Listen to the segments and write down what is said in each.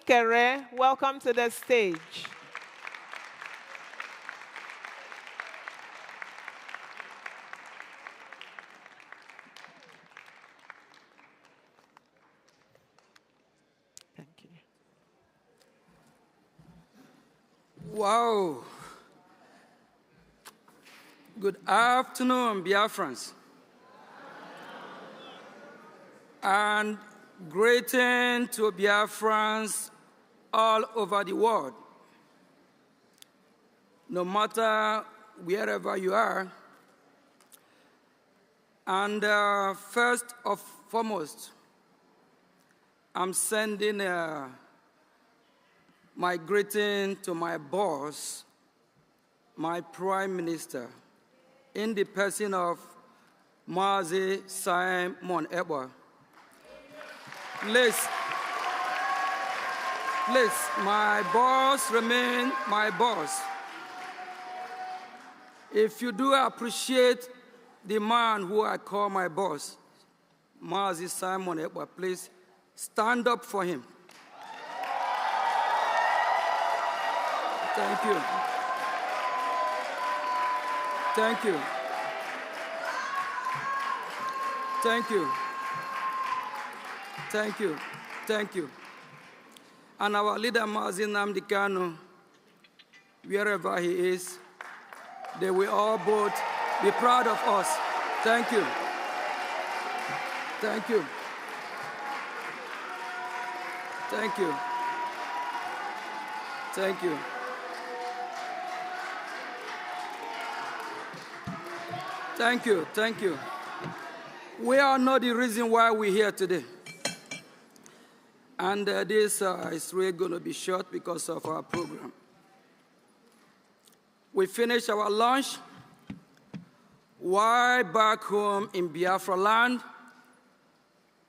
Chukwunkere, welcome to the stage. Thank you. Wow. Good afternoon, Biafrans. And greeting to Biafrans all over the world. No matter wherever you are. And first and foremost, I'm sending my greeting to my boss, my Prime Minister, in the person of Mazi Simon Ekpa. Please, my boss remain my boss. If you do appreciate the man who I call my boss, Mazi Simon Ekpa, please stand up for him. Thank you. Thank you. Thank you. Thank you. Thank you. And our leader, Mazi Nnamdi Kanu, wherever he is, they will all both be proud of us. Thank you. Thank you. Thank you. Thank you. Thank you. Thank you. We all know the reason why we're here today. And this is really going to be short because of our program. We finished our lunch. While back home in Biafra land,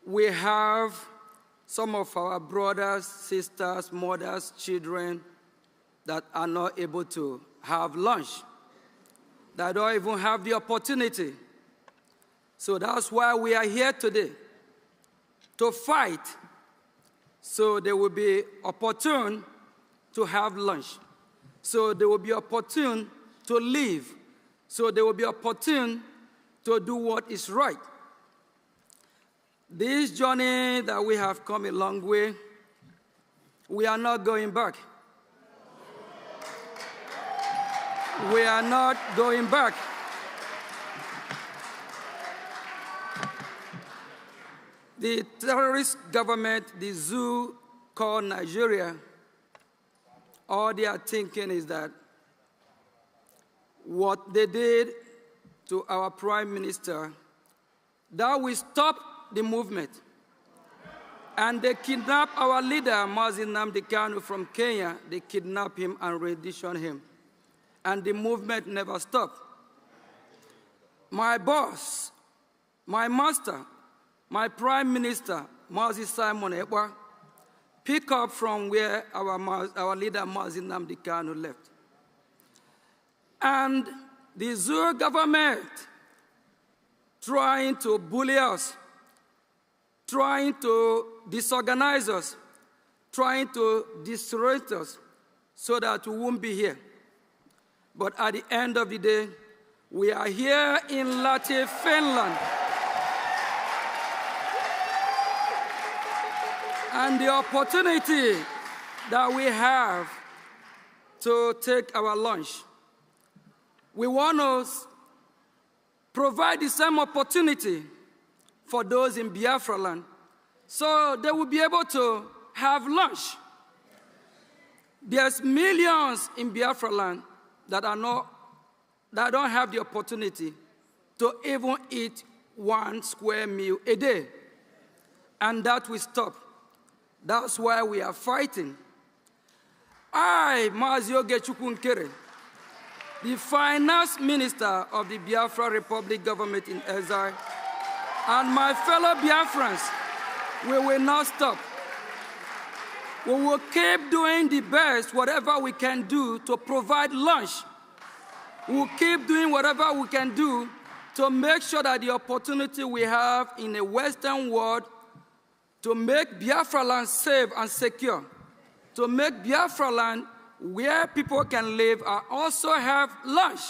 we have some of our brothers, sisters, mothers, children that are not able to have lunch, that don't even have the opportunity. So that's why we are here today, to fight so they will be opportune to have lunch. So they will be opportune to live. So they will be opportune to do what is right. This journey that we have come a long way, we are not going back. We are not going back. The terrorist government, the zoo called Nigeria, all they are thinking is that what they did to our Prime Minister, that will stop the movement. And they kidnapped our leader, Mazi Nnamdi Kanu, from Kenya. They kidnapped him and renditioned him. And the movement never stopped. My boss, my master, my Prime Minister, Mazi Simon Ekpa, pick up from where our leader, Mazi Nnamdi Kanu, left. And the zoo government trying to bully us, trying to disorganize us, trying to disrupt us so that we won't be here. But at the end of the day, we are here in Lahti, Finland. And the opportunity that we have to take our lunch, we want to provide the same opportunity for those in Biafra land, so they will be able to have lunch. There's millions in Biafra land that don't have the opportunity to even eat 1 square meal a day, and that will stop. That's why we are fighting. I, Mazi Chukwunkere, the finance minister of the Biafra Republic government in exile, and my fellow Biafrans, we will not stop. We will keep doing the best, whatever we can do to provide lunch. We will keep doing whatever we can do to make sure that the opportunity we have in the Western world to make Biafra land safe and secure to make Biafra land where people can live and also have lunch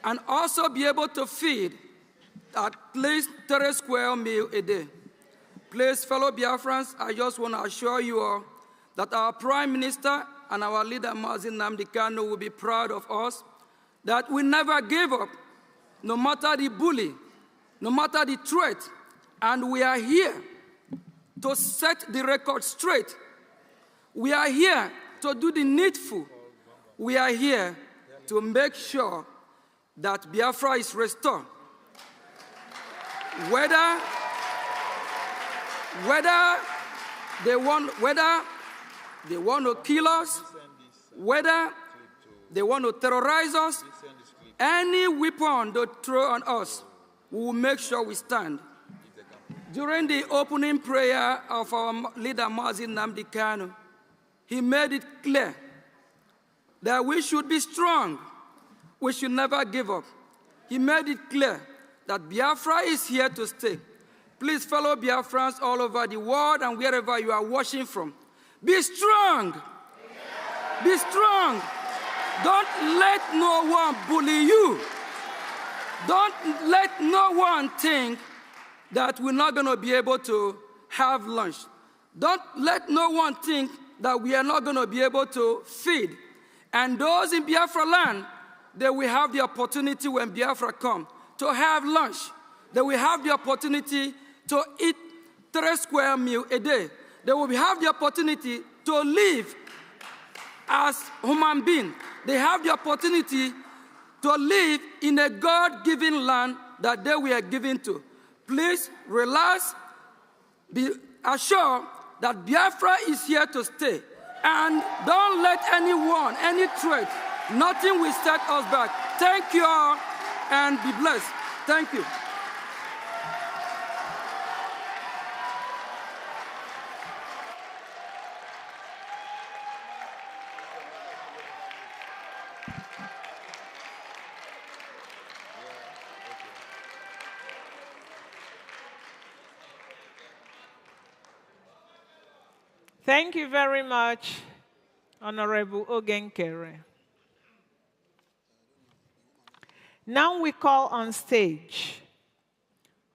and also be able to feed at least 3 square meals a day. Please, fellow Biafrans, I just want to assure you all that our Prime Minister and our leader, Mazi Nnamdi Kanu, will be proud of us, that we never give up, no matter the bully, no matter the threat, and we are here to set the record straight. We are here to do the needful. We are here to make sure that Biafra is restored. Whether they want to kill us, whether they want to terrorize us, any weapon they throw on us, we will make sure we stand. During the opening prayer of our leader, Mazi Nnamdi Kanu, he made it clear that we should be strong. We should never give up. He made it clear that Biafra is here to stay. Please, fellow Biafrans all over the world and wherever you are watching from, be strong. Be strong. Don't let no one bully you. Don't let no one think that we're not going to be able to have lunch. Don't let no one think that we are not going to be able to feed. And those in Biafra land, they will have the opportunity when Biafra comes to have lunch. They will have the opportunity to eat 3 square meals a day. They will have the opportunity to live as human beings. They have the opportunity to live in a God-given land that they were given to. Please relax, be assured that Biafra is here to stay. And don't let anyone, any threat, nothing will set us back. Thank you all and be blessed. Thank you. Thank you very much, Honorable Ogenkere. Now we call on stage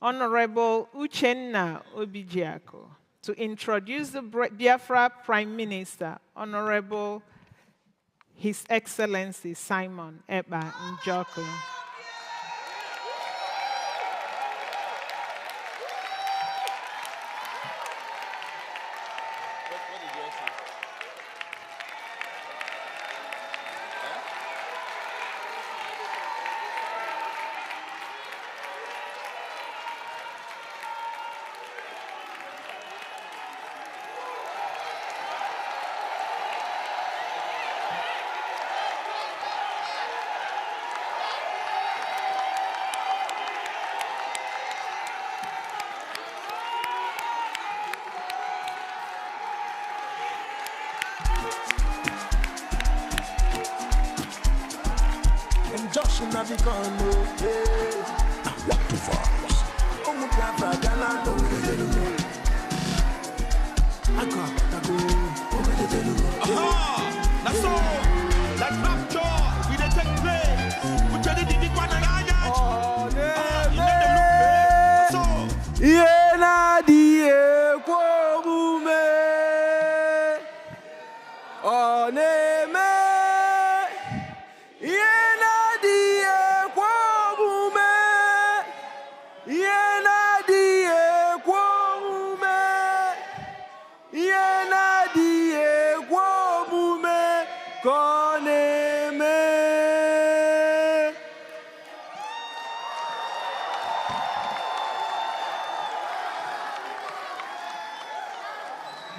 Honorable Uchenna Obijiako to introduce the Biafra Prime Minister, Honorable His Excellency Simon Eba Njoku.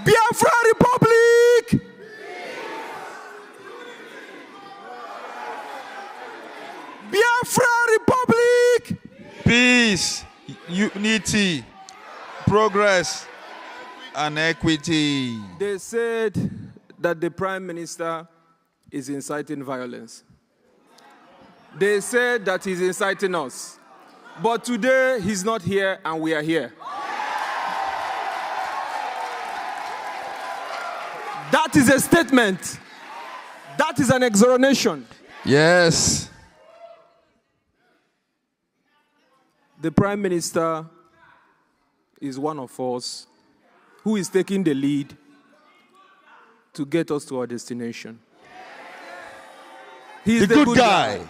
Biafra Republic! Biafra Republic! Peace, unity, progress, and equity. They said that the Prime Minister is inciting violence. They said that he's inciting us. But today, he's not here and we are here. That is a statement. That is an exoneration. Yes. The Prime Minister is one of us who is taking the lead to get us to our destination. He's The good guy.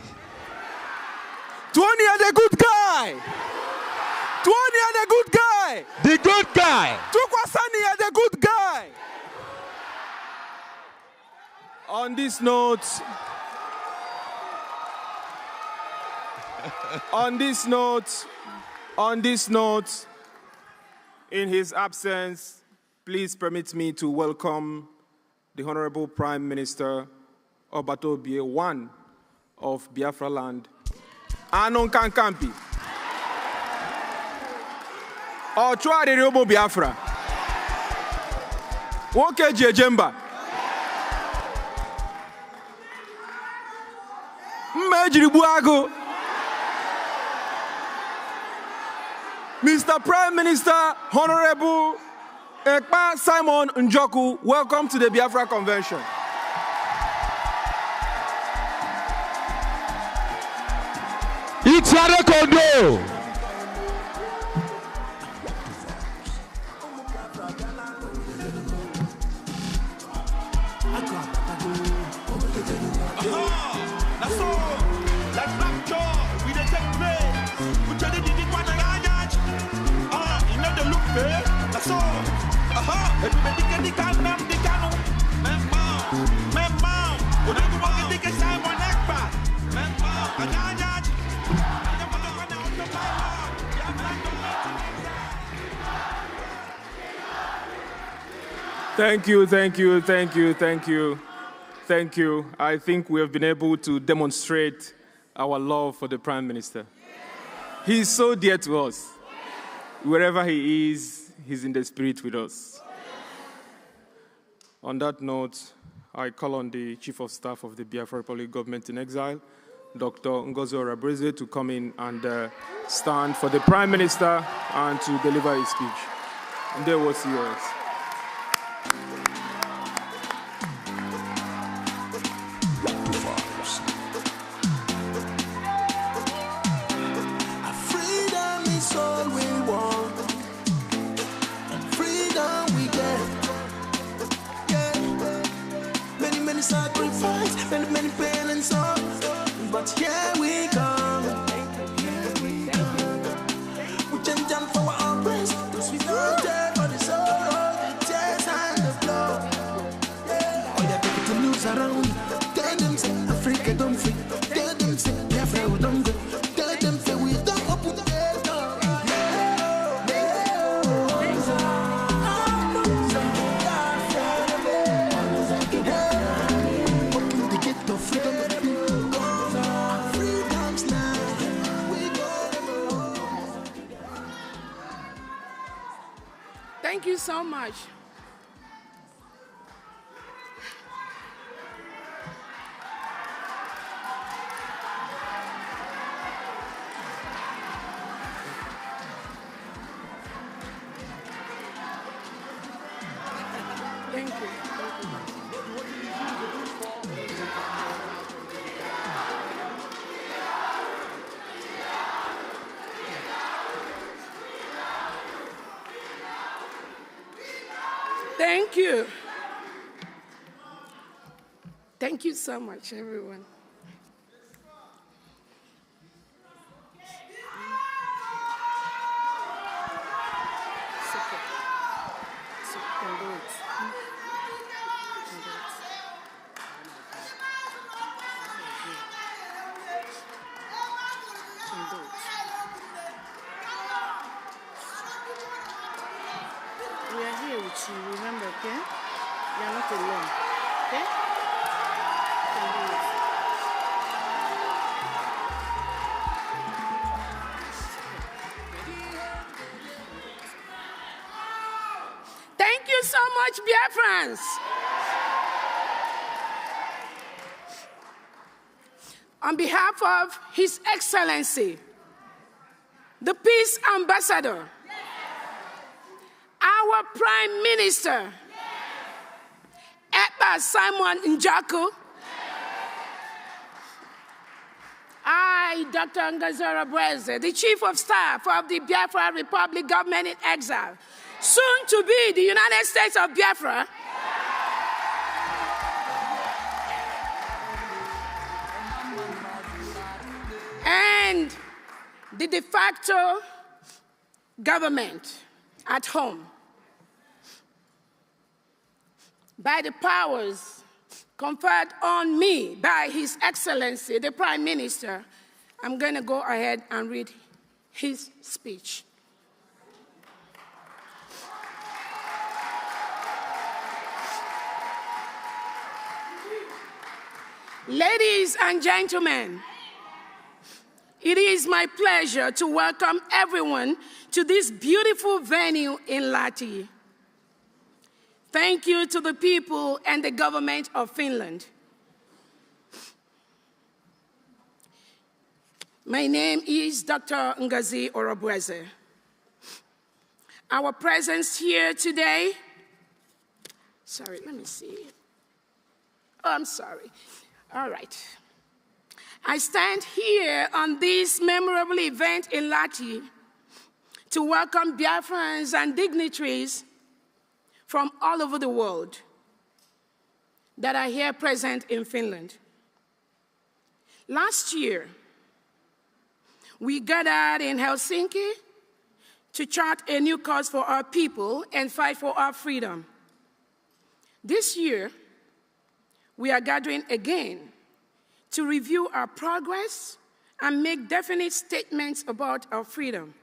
Tony is the good guy. Tony is the good guy. The good guy. Tukwasani is the good guy. On this note, in his absence, please permit me to welcome the Honorable Prime Minister Obato Bie, one of Biafra land, Anon Kankampi. Ochua de Robo Biafra. Woke Jemba. Mejiribuago. Mr. Prime Minister, Honorable Ekpa Simon Njoku, welcome to the Biafra Convention. It's a Kondo. Thank you. I think we have been able to demonstrate our love for the Prime Minister. He is so dear to us. Wherever he is, he's in the spirit with us. On that note, I call on the Chief of Staff of the Biafra Republic Government in Exile, Dr. Ngozi Orabreze, to come in and stand for the Prime Minister and to deliver his speech. And there was yours. Thank you so much. Thank you. Thank you. Thank you so much, everyone. We are here with you, remember, okay? You are not alone, okay? Thank you so much, Biafrans. On behalf of His Excellency, the Peace Ambassador, our Prime Minister, Sir Simon Njaku. I, Dr. Ngazora Breze, the Chief of Staff of the Biafra Republic Government in Exile, soon to be the United States of Biafra, and the de facto government at home, by the powers conferred on me by His Excellency, the Prime Minister, I'm going to go ahead and read his speech. Ladies and gentlemen, it is my pleasure to welcome everyone to this beautiful venue in Lahti. Thank you to the people and the government of Finland. My name is Dr. Ngozi Orobweze. Our presence here today, let me see. Oh, I'm sorry. All right. I stand here on this memorable event in Lahti to welcome Biafrans and dignitaries from all over the world that are here present in Finland. Last year, we gathered in Helsinki to chart a new course for our people and fight for our freedom. This year, we are gathering again to review our progress and make definite statements about our freedom.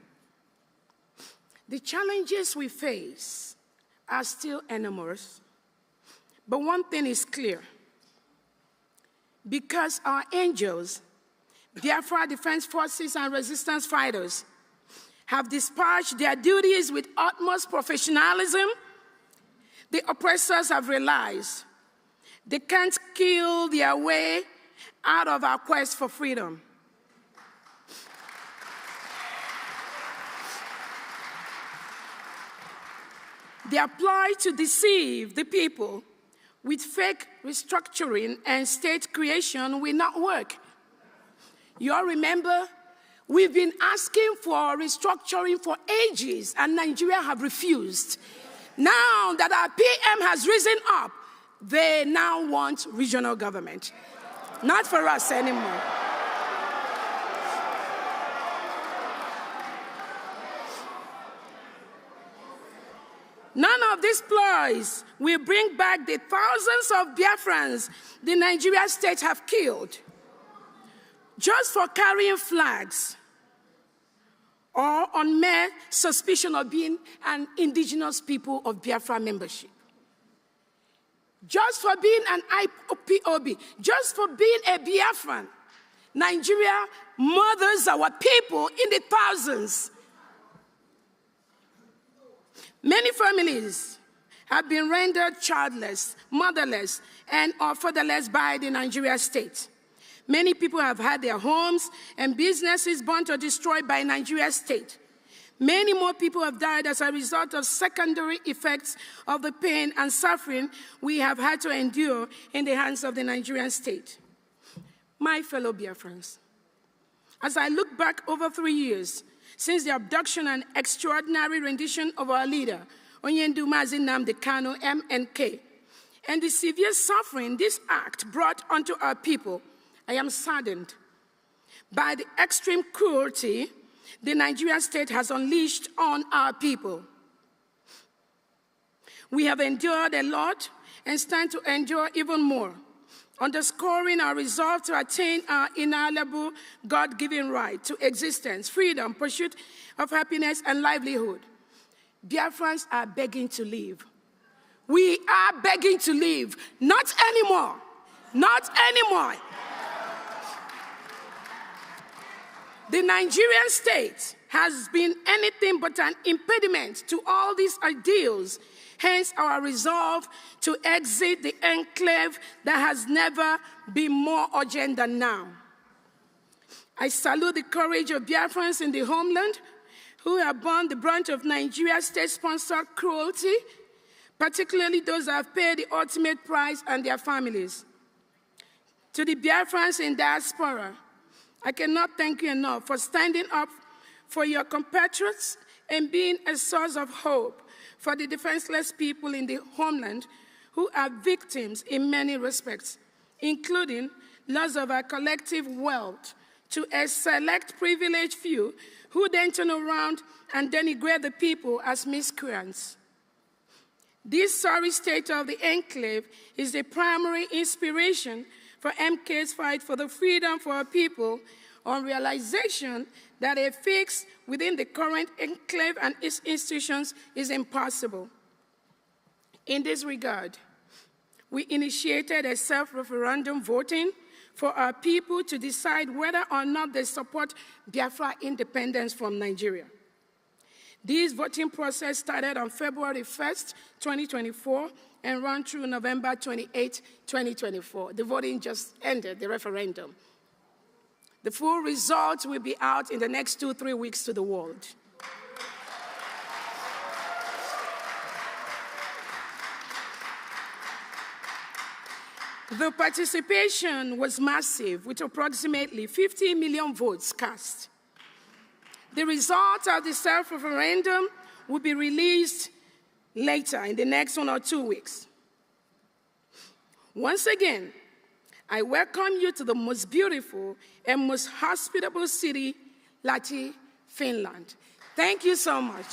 The challenges we face are still enormous, but one thing is clear. Because our angels, Biafra Defense Forces and resistance fighters, have discharged their duties with utmost professionalism, the oppressors have realized they can't kill their way out of our quest for freedom. They apply to deceive the people with fake restructuring and state creation will not work. You all remember, we've been asking for restructuring for ages, and Nigeria have refused. Now that our PM has risen up, they now want regional government. Not for us anymore. None of these ploys will bring back the thousands of Biafrans the Nigerian state have killed just for carrying flags or on mere suspicion of being an indigenous people of Biafra membership. Just for being an IPOB, just for being a Biafran, Nigeria murders our people in the thousands. Many families have been rendered childless, motherless, and or fatherless by the Nigerian state. Many people have had their homes and businesses burnt or destroyed by Nigeria state. Many more people have died as a result of secondary effects of the pain and suffering we have had to endure in the hands of the Nigerian state. My fellow Biafrans, as I look back over 3 years since the abduction and extraordinary rendition of our leader, Onyendu Mazi Nnamdi Kanu, MNK, and the severe suffering this act brought onto our people, I am saddened by the extreme cruelty the Nigerian state has unleashed on our people. We have endured a lot and stand to endure even more, underscoring our resolve to attain our inalienable God-given right to existence, freedom, pursuit of happiness, and livelihood. Biafrans are begging to live. We are begging to live. Not anymore. Not anymore. The Nigerian state has been anything but an impediment to all these ideals, hence our resolve to exit the enclave that has never been more urgent than now. I salute the courage of Biafrans in the homeland who have borne the brunt of Nigeria's state-sponsored cruelty, particularly those that have paid the ultimate price and their families. To the Biafrans in diaspora, I cannot thank you enough for standing up for your compatriots and being a source of hope for the defenseless people in the homeland who are victims in many respects, including loss of our collective wealth to a select privileged few who then turn around and denigrate the people as miscreants. This sorry state of the enclave is the primary inspiration for MK's fight for the freedom for our people, on realization that a fix within the current enclave and its institutions is impossible. In this regard, we initiated a self-referendum voting for our people to decide whether or not they support Biafra independence from Nigeria. This voting process started on February 1st, 2024, and ran through November 28, 2024. The voting just ended, the referendum. The full results will be out in the next 2-3 weeks to the world. The participation was massive, with approximately 50 million votes cast. The results of the self-referendum will be released later in the next 1 or 2 weeks. Once again, I welcome you to the most beautiful and most hospitable city, Lahti, Finland. Thank you so much.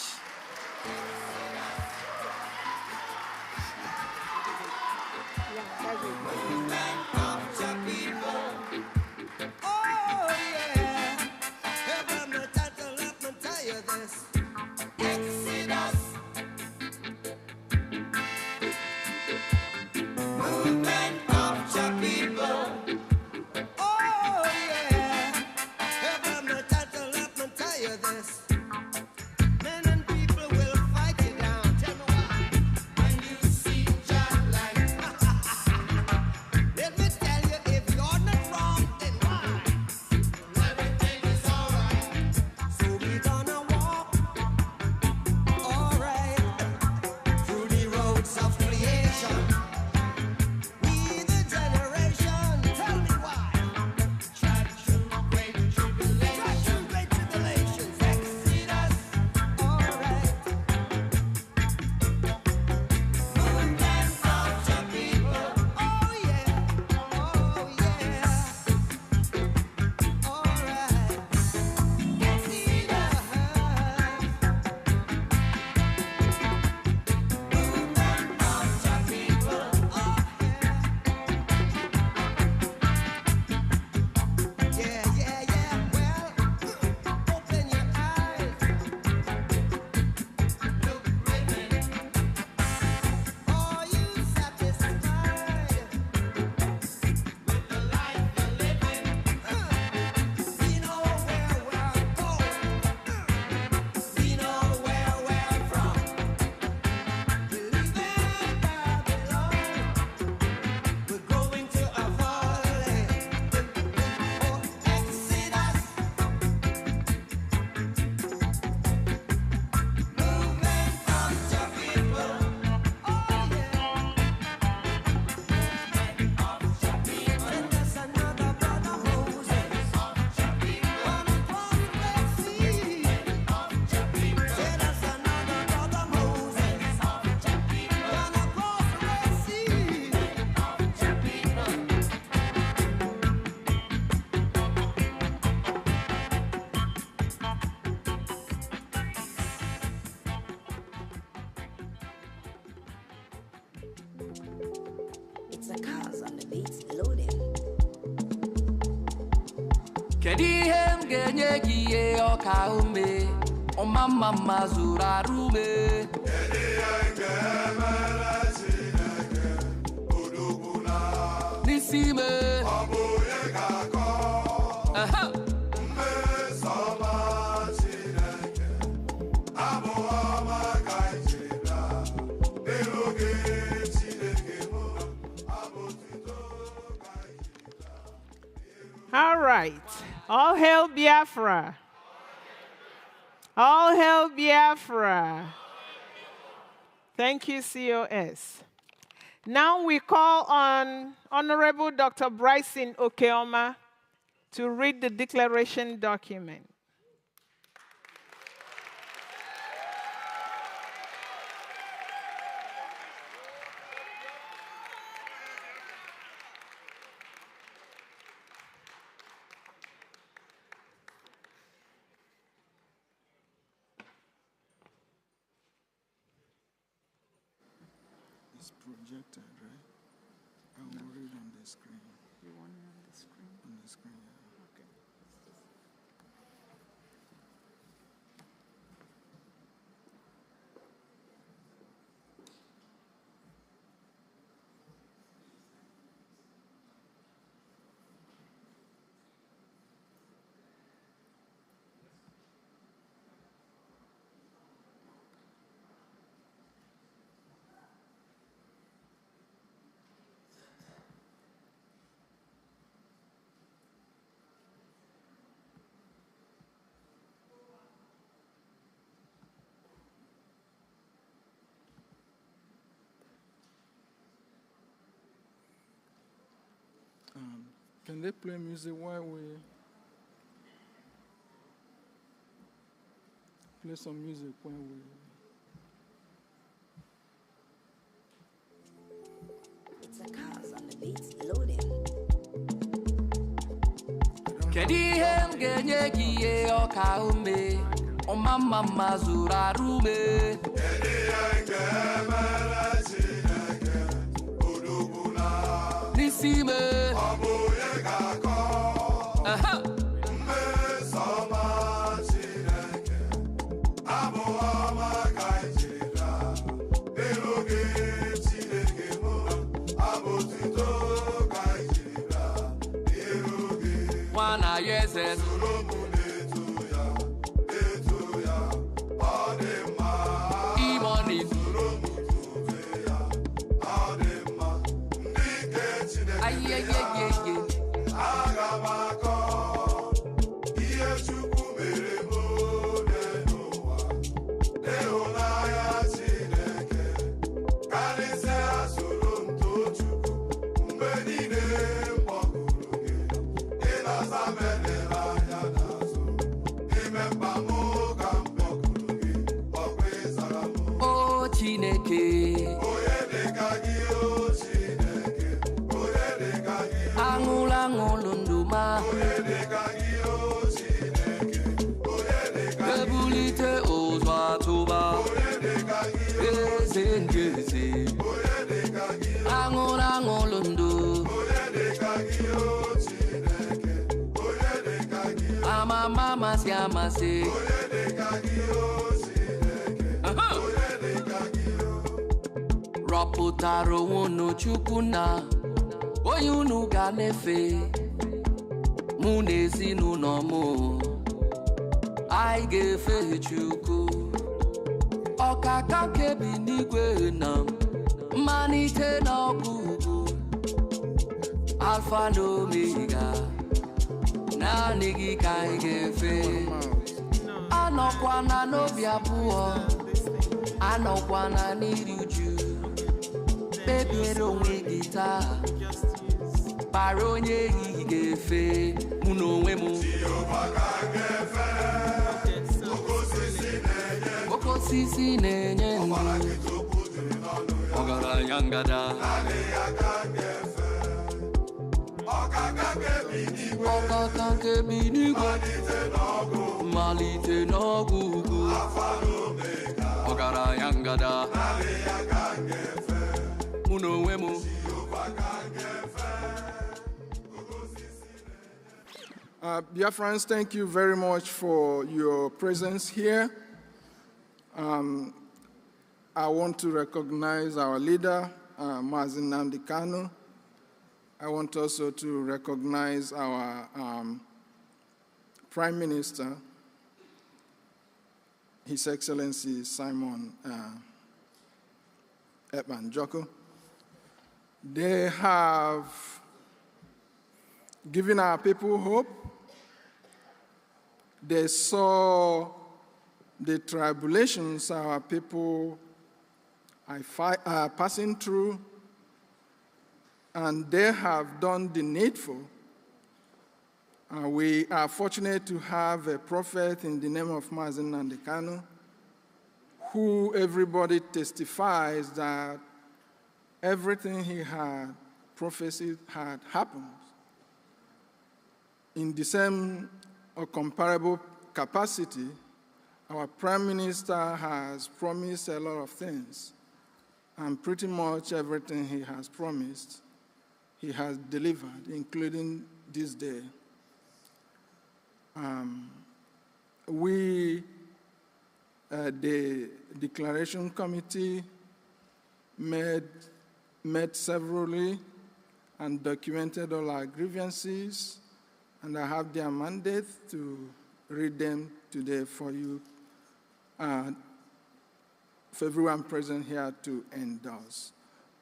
The cars on the beats loading. Kedihem genye giye oka ume, omama mazura rume. Kedihem gemela sineke, udugula. Nisime, abuye kako. Me soba sineke, abu amaga jida, nilugi sineke mo. All right. All hail Biafra. All hail Biafra. Thank you, COS. Now we call on Honorable Dr. Bryson Okeoma to read the declaration document. It's projected, right? I will read on the screen. You want it on the screen? On the screen, yeah. Okay. Can they play music while we play some music when we? It's a cause on the beats loading. Kedu ihe m ga-enye gị ihe ọka ume ọma mma mma zuru arụ ume Kedu ihe m ga-emere Chineke odogbula n'isi ime ọ bụ onye ga-akọ mmeso ọma Chineke abụ ọma ka iji daa n'iru gị Chineke mụ abụ otuto ka iji daa n'iru gị nwa na ya eze soro m na-eto ya ọ dị mma imoni soro m tobe ya ọ dị mma ndị nke Chineke ayeyeyeye aga m akọ ihe Chukwu mere m n'ụwa ịhụnanya Chineke karịsịa soro m too Chukwu mgbe niile m kpọkuru gị ị na-aza m elere anya n'azụ n'ime mkpa m ka m kpọkuru gị ọkwa ịzara m o Chineke onye dịka gị o Chineke onye dịka gị aṅụlụ aṅụlụ ndụ ma onye dịka gị o Chineke onye dịka ebulite ụzọ atụba onye dịka gị eze ndị eze onye dịka gị aṅụlụ aṅụlụ ndụ onye dịka gị o Chineke onye dịka gị amama amasị amasị onye dịka gị o Chineke Aha! onye dịka gị rọpụtara onwe unu Chukwu na onye unu ga na-efe mụ na ezinụlọ m anyị ga-efe Chukwu ọkaka kebi n'igwe na mmalite na ọgwụgwụ alfa na omega naanị gị ka anyị ga-efe anọkwana n'obi abụọ anọkwana n'iri uju kpebiere onwe gị taa kpara onye ehihie ga-efe mụ na onwe m oke osisi na-enye ndụ ọgaranya ngada ọkaka nke bi n'igwe mmalite n'ọgwụ ugwu ọgaranya ngada mụ na onwe m Biafrans, thank you very much for your presence here. I want to recognize our leader, Mazin Nnamdi Kanu. I want also to recognize our Prime Minister, His Excellency Simon Ekpan Joko. They have given our people hope. They saw the tribulations our people are passing through, and they have done the needful. We are fortunate to have a prophet in the name of Mazen Nandekano, who everybody testifies that everything he had prophesied had happened. In the same or comparable capacity, our Prime Minister has promised a lot of things, and pretty much everything he has promised, he has delivered, including this day. The Declaration Committee met severally and documented all our grievances, and I have their mandate to read them today for you, for everyone present here to endorse.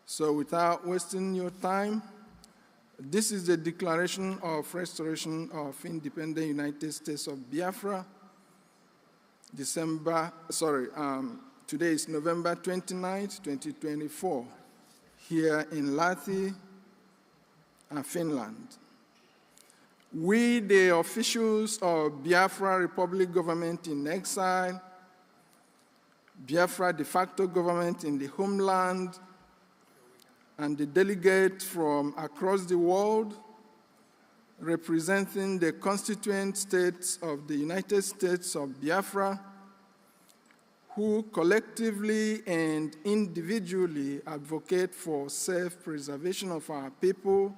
So without wasting your time, this is the Declaration of Restoration of Independent United States of Biafra. Today is November 29th, 2024, here in Lahti, Finland. We, the officials of Biafra Republic government in exile, Biafra de facto government in the homeland, and the delegates from across the world representing the constituent states of the United States of Biafra, who collectively and individually advocate for self-preservation of our people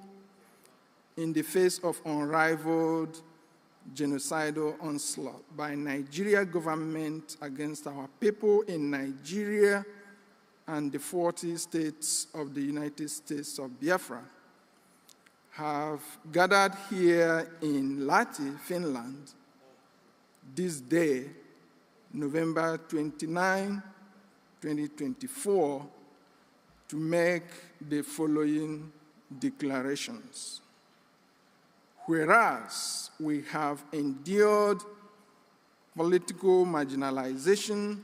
in the face of unrivaled genocidal onslaught by Nigeria government against our people in Nigeria and the 40 states of the United States of Biafra, have gathered here in Lahti, Finland, this day, November 29, 2024, to make the following declarations. Whereas we have endured political marginalization,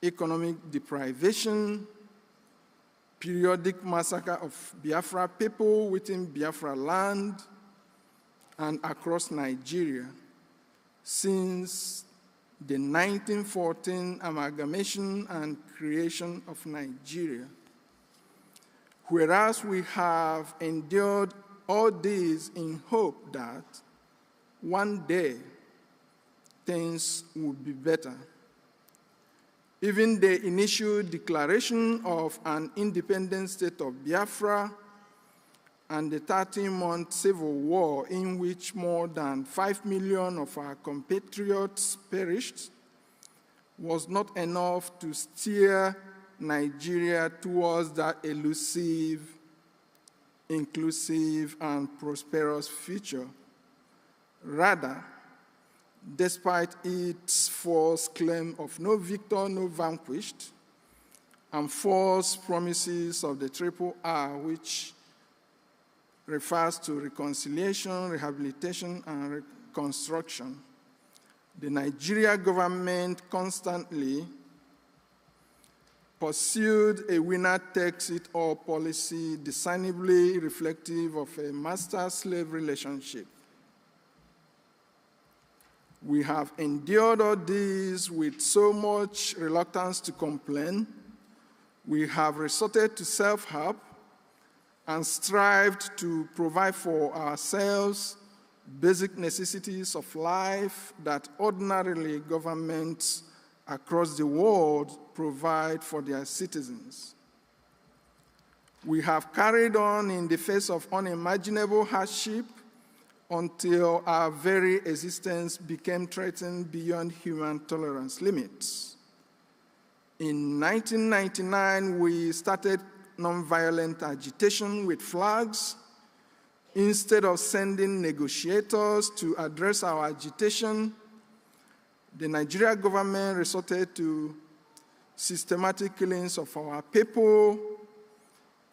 economic deprivation, periodic massacre of Biafra people within Biafra land and across Nigeria since the 1914 amalgamation and creation of Nigeria. Whereas we have endured all this in hope that one day things would be better. Even the initial declaration of an independent state of Biafra and the 13-month civil war in which more than 5 million of our compatriots perished was not enough to steer Nigeria towards that elusive, inclusive, and prosperous future. Rather, despite its false claim of no victor, no vanquished, and false promises of the triple R, which refers to reconciliation, rehabilitation, and reconstruction, the Nigeria government constantly pursued a winner-takes-it-all policy discernibly reflective of a master-slave relationship. We have endured all this with so much reluctance to complain. We have resorted to self-help and strived to provide for ourselves basic necessities of life that ordinarily governments across the world provide for their citizens. We have carried on in the face of unimaginable hardship until our very existence became threatened beyond human tolerance limits. In 1999, we started nonviolent agitation with flags. Instead of sending negotiators to address our agitation, the Nigeria government resorted to systematic killings of our people,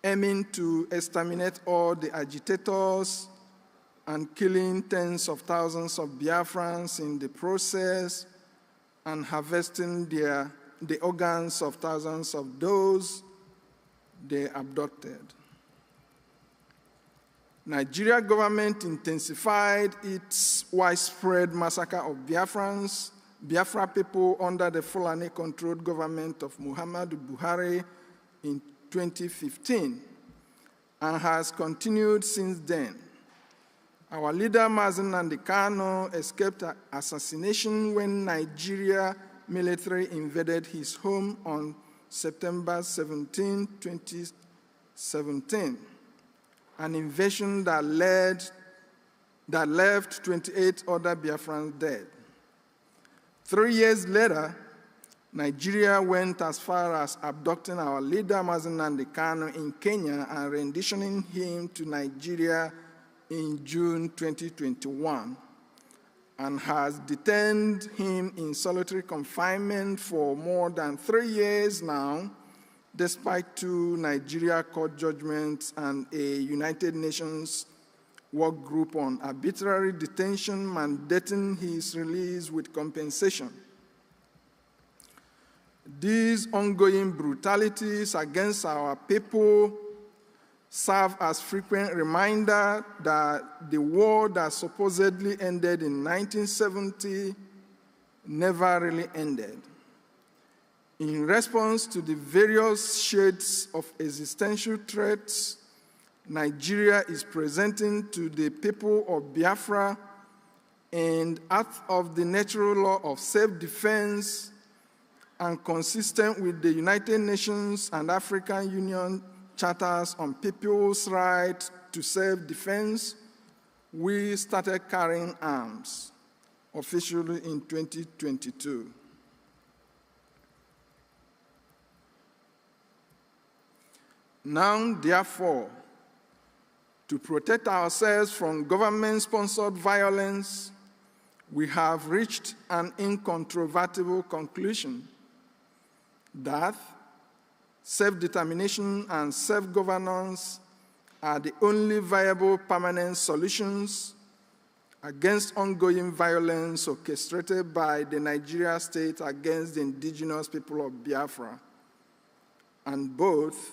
aiming to exterminate all the agitators and killing tens of thousands of Biafrans in the process and harvesting their the organs of thousands of those they abducted. Nigeria government intensified its widespread massacre of Biafra people under the Fulani-controlled government of Muhammadu Buhari in 2015 and has continued since then. Our leader, Mazen Nnamdi Kanu, escaped assassination when Nigeria military invaded his home on September 17, 2017, an invasion that left 28 other Biafrans dead. 3 years later, Nigeria went as far as abducting our leader, Mazen Nnamdi Kanu, in Kenya and renditioning him to Nigeria in June 2021, and has detained him in solitary confinement for more than 3 years now, despite 2 Nigeria court judgments and a United Nations work group on arbitrary detention mandating his release with compensation. These ongoing brutalities against our people serve as frequent reminder that the war that supposedly ended in 1970 never really ended. In response to the various shades of existential threats Nigeria is presenting to the people of Biafra, and out of the natural law of self-defense and consistent with the United Nations and African Union charters on people's right to self-defense, we started carrying arms officially in 2022. Now, therefore, to protect ourselves from government-sponsored violence, we have reached an incontrovertible conclusion that self-determination and self-governance are the only viable permanent solutions against ongoing violence orchestrated by the Nigeria state against the indigenous people of Biafra, and both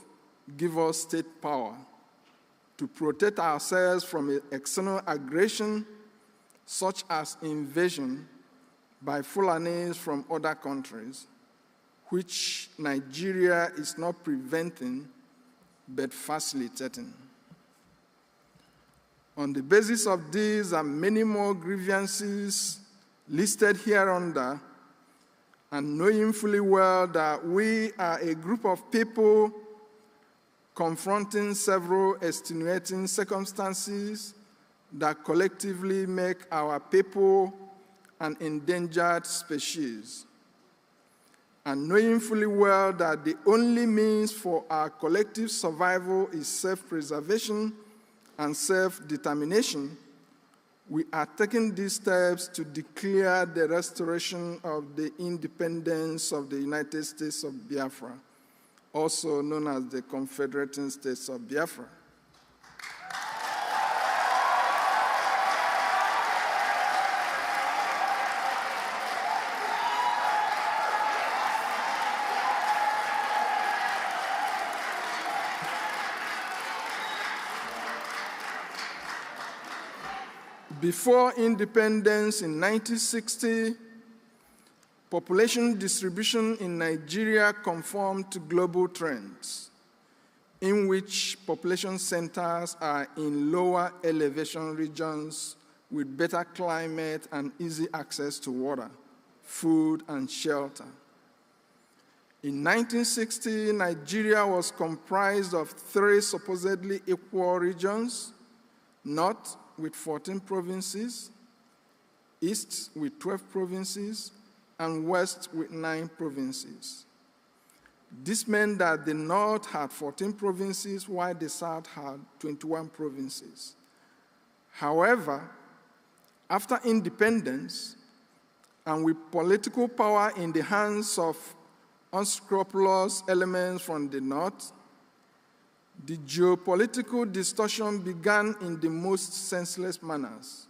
give us state power to protect ourselves from external aggression, such as invasion by Fulanis from other countries, which Nigeria is not preventing but facilitating. On the basis of these and many more grievances listed hereunder, and knowing fully well that we are a group of people confronting several extenuating circumstances that collectively make our people an endangered species, and knowing fully well that the only means for our collective survival is self-preservation and self-determination, we are taking these steps to declare the restoration of the independence of the United States of Biafra, also known as the Confederating States of Biafra. Before independence in 1960, population distribution in Nigeria conformed to global trends, in which population centers are in lower elevation regions with better climate and easy access to water, food, and shelter. In 1960, Nigeria was comprised of 3 supposedly equal regions: North with 14 provinces, East with 12 provinces, and West with 9 provinces. This meant that the North had 14 provinces, while the South had 21 provinces. However, after independence, and with political power in the hands of unscrupulous elements from the North, the geopolitical distortion began in the most senseless manners.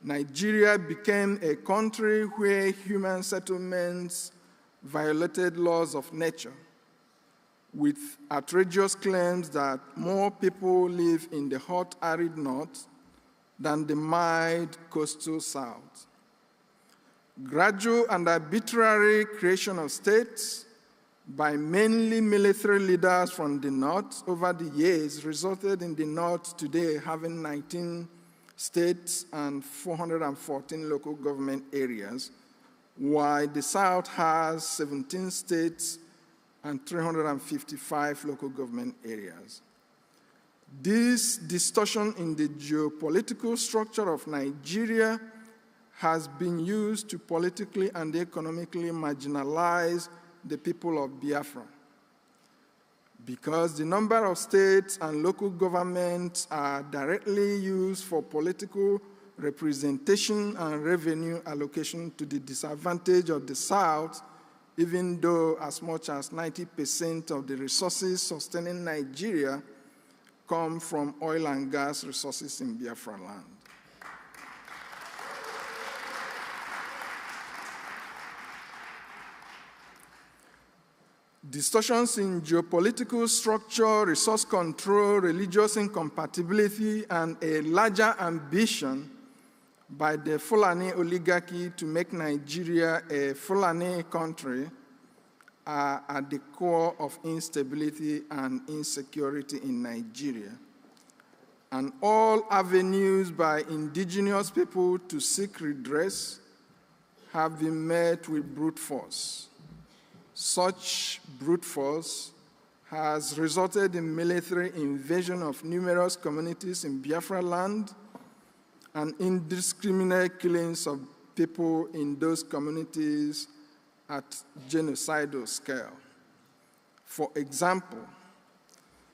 Nigeria became a country where human settlements violated laws of nature, with outrageous claims that more people live in the hot, arid north than the mild coastal south. Gradual and arbitrary creation of states by mainly military leaders from the north over the years resulted in the north today having 19 states and 414 local government areas, while the south has 17 states and 355 local government areas. This distortion in the geopolitical structure of Nigeria has been used to politically and economically marginalize the people of Biafra. Because the number of states and local governments are directly used for political representation and revenue allocation to the disadvantage of the South, even though as much as 90% of the resources sustaining Nigeria come from oil and gas resources in Biafra land. Distortions in geopolitical structure, resource control, religious incompatibility, and a larger ambition by the Fulani oligarchy to make Nigeria a Fulani country are at the core of instability and insecurity in Nigeria. And all avenues by indigenous people to seek redress have been met with brute force. Such brute force has resulted in military invasion of numerous communities in Biafra land and indiscriminate killings of people in those communities at genocidal scale. For example,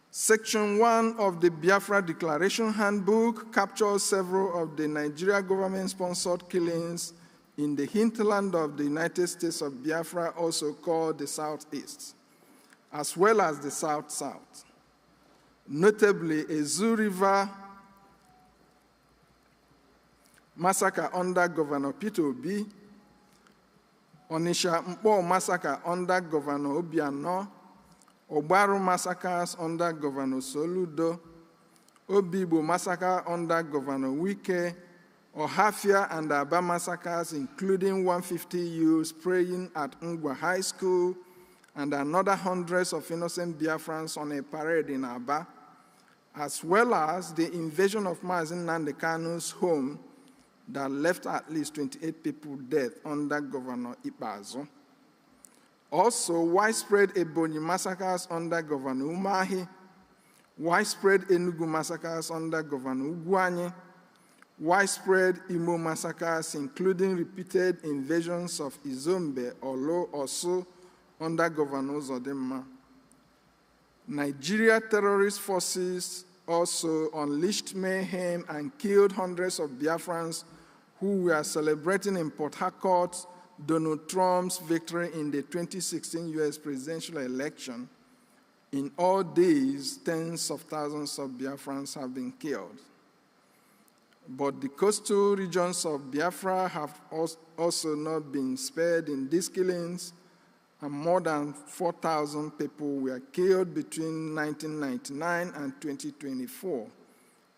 Section 1 of the Biafra Declaration Handbook captures several of the Nigeria government-sponsored killings in the hinterland of the United States of Biafra, also called the Southeast, as well as the South-South. Notably, a Zoo River massacre under Governor Peter Obi, Onisha Mpo massacre under Governor Obiano, Obaru massacres under Governor Soludo, Obibo massacre under Governor Wike, Ohafia and Aba massacres, including 150 youths praying at Ngwa High School and another hundreds of innocent Biafrans on a parade in Aba, as well as the invasion of Mazen Nnamdi Kanu's home that left at least 28 people dead under Governor Ikpeazu. Also, widespread Ebonyi massacres under Governor Umahi, widespread Enugu massacres under Governor Ugwuanyi, widespread Imo massacres, including repeated invasions of Izombe, Olo, Osu, under Governor Zodimma. Nigeria terrorist forces also unleashed mayhem and killed hundreds of Biafrans who were celebrating in Port Harcourt Donald Trump's victory in the 2016 US presidential election. In all days, tens of thousands of Biafrans have been killed. But the coastal regions of Biafra have also not been spared in these killings, and more than 4,000 people were killed between 1999 and 2024.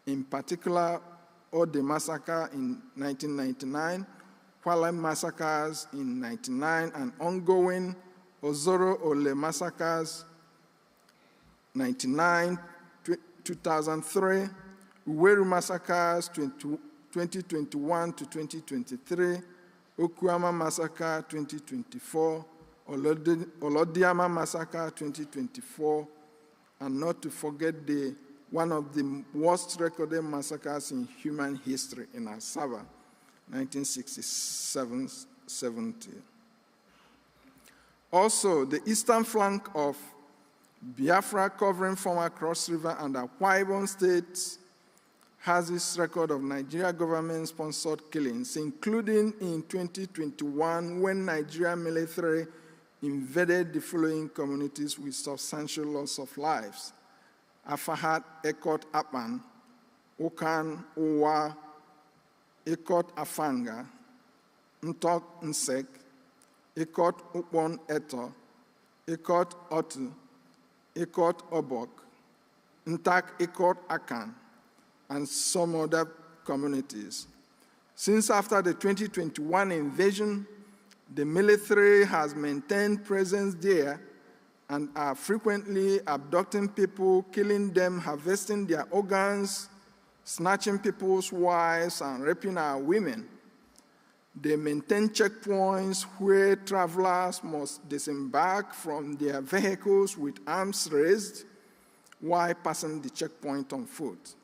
In particular, Ode massacre in 1999, Kwale massacres in 1999, and ongoing Ozoro Ole massacres 1999, 2003, Uweru massacres 2021 to 2023, Okuama massacre 2024, Olodiama massacre 2024, and not to forget one of the worst recorded massacres in human history in Asaba, 1967-70. Also, the eastern flank of Biafra, covering former Cross River and Akwa Ibom states, has its record of Nigeria government-sponsored killings, including in 2021 when Nigeria military invaded the following communities with substantial loss of lives: Afahat, Ekot, Apan, Okan, Owa, Ekot, Afanga, Ntok, Nsek, Ikot Ukpon Eto, Ikot Otu, Ikot Obok, Ntak Ikot Akan, and some other communities. Since after the 2021 invasion, the military has maintained presence there and are frequently abducting people, killing them, harvesting their organs, snatching people's wives, and raping our women. They maintain checkpoints where travelers must disembark from their vehicles with arms raised while passing the checkpoint on foot.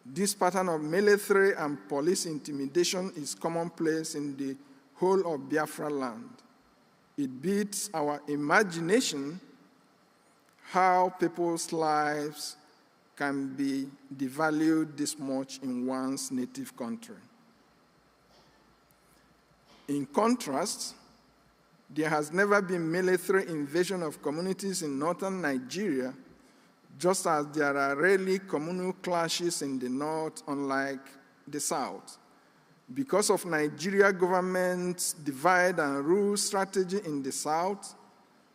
This pattern of military and police intimidation is commonplace in the whole of Biafra land. It beats our imagination how people's lives can be devalued this much in one's native country. In contrast, there has never been military invasion of communities in northern Nigeria, just as there are rarely communal clashes in the north, unlike the south. Because of Nigeria government's divide and rule strategy in the south,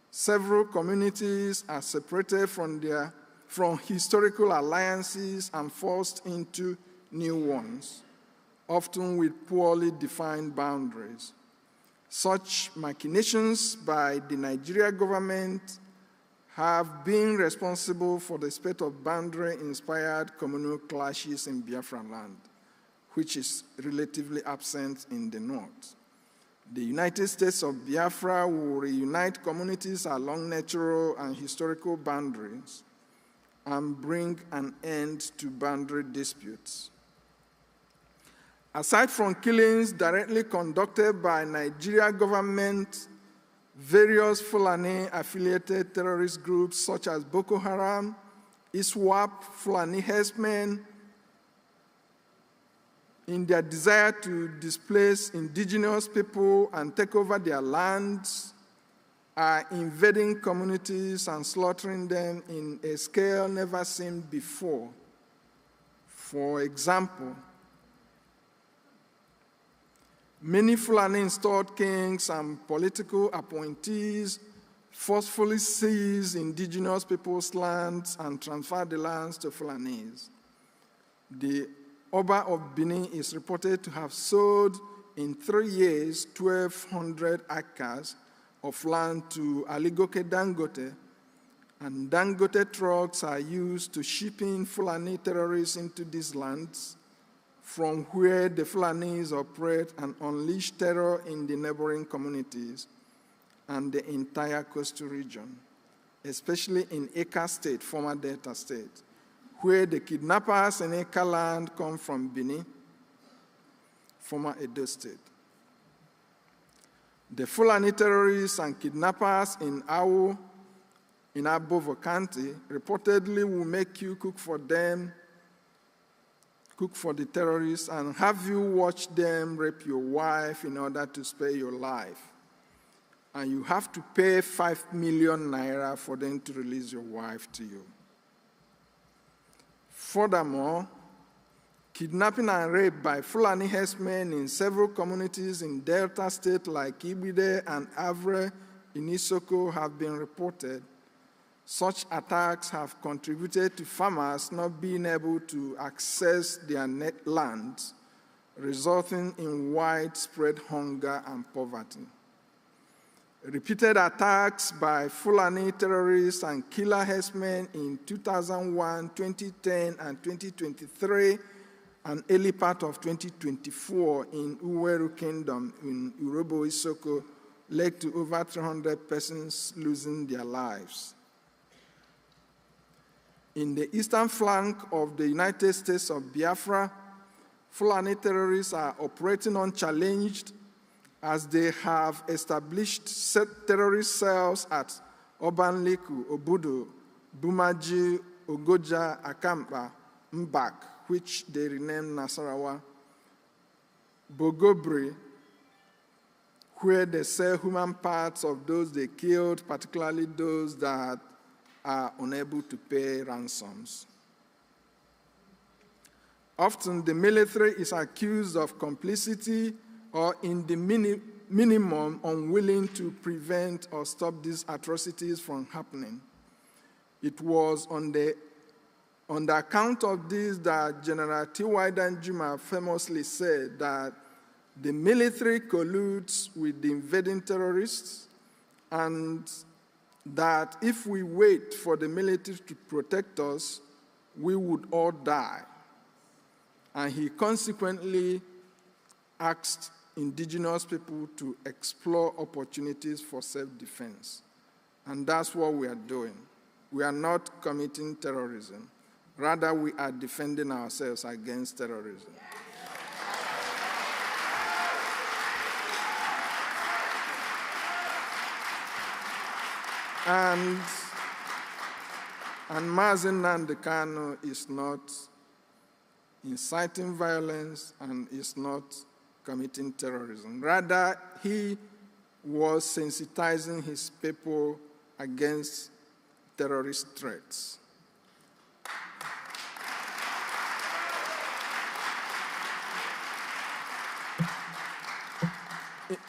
several communities are separated from historical alliances and forced into new ones, often with poorly defined boundaries. Such machinations by the Nigeria government have been responsible for the spate of boundary-inspired communal clashes in Biafra land, which is relatively absent in the north. The United States of Biafra will reunite communities along natural and historical boundaries and bring an end to boundary disputes. Aside from killings directly conducted by Nigeria government, various Fulani-affiliated terrorist groups such as Boko Haram, ISWAP, Fulani herdsmen, in their desire to displace indigenous people and take over their lands, are invading communities and slaughtering them in a scale never seen before. For example, many Fulani-installed kings and political appointees forcefully seize indigenous people's lands and transfer the lands to Fulanis. The Oba of Benin is reported to have sold in 3 years 1,200 acres of land to Aligoke Dangote, and Dangote trucks are used to ship in Fulani terrorists into these lands, from where the Fulanis operate and unleash terror in the neighboring communities and the entire coastal region, especially in Eka State, former Delta State, where the kidnappers in Eka land come from Benin, former Edo State. The Fulani terrorists and kidnappers in Awo, in Abovo County, reportedly will make you cook for them, cook for the terrorists, and have you watch them rape your wife in order to spare your life. And you have to pay 5 million naira for them to release your wife to you. Furthermore, kidnapping and rape by Fulani herdsmen in several communities in Delta State like Ibide and Avre in Isoko have been reported. Such attacks have contributed to farmers not being able to access their lands, resulting in widespread hunger and poverty. Repeated attacks by Fulani terrorists and killer herdsmen in 2001, 2010, and 2023, and early part of 2024 in Uweru Kingdom in Urobo Isoko led to over 300 persons losing their lives. In the eastern flank of the United States of Biafra, Fulani terrorists are operating unchallenged as they have established terrorist cells at Obanliku, Obudu, Bumaji, Ogoja, Akampa, Mbak, which they renamed Nasarawa, Bogobri, where they sell human parts of those they killed, particularly those that are unable to pay ransoms. Often the military is accused of complicity or in the minimum unwilling to prevent or stop these atrocities from happening. It was on the account of this that General T.Y. Danjuma famously said that the military colludes with the invading terrorists, and that if we wait for the military to protect us, we would all die. And he consequently asked indigenous people to explore opportunities for self-defense. And that's what we are doing. We are not committing terrorism. Rather, we are defending ourselves against terrorism. And Mazi Nnamdi Kanu is not inciting violence and is not committing terrorism. Rather, he was sensitizing his people against terrorist threats.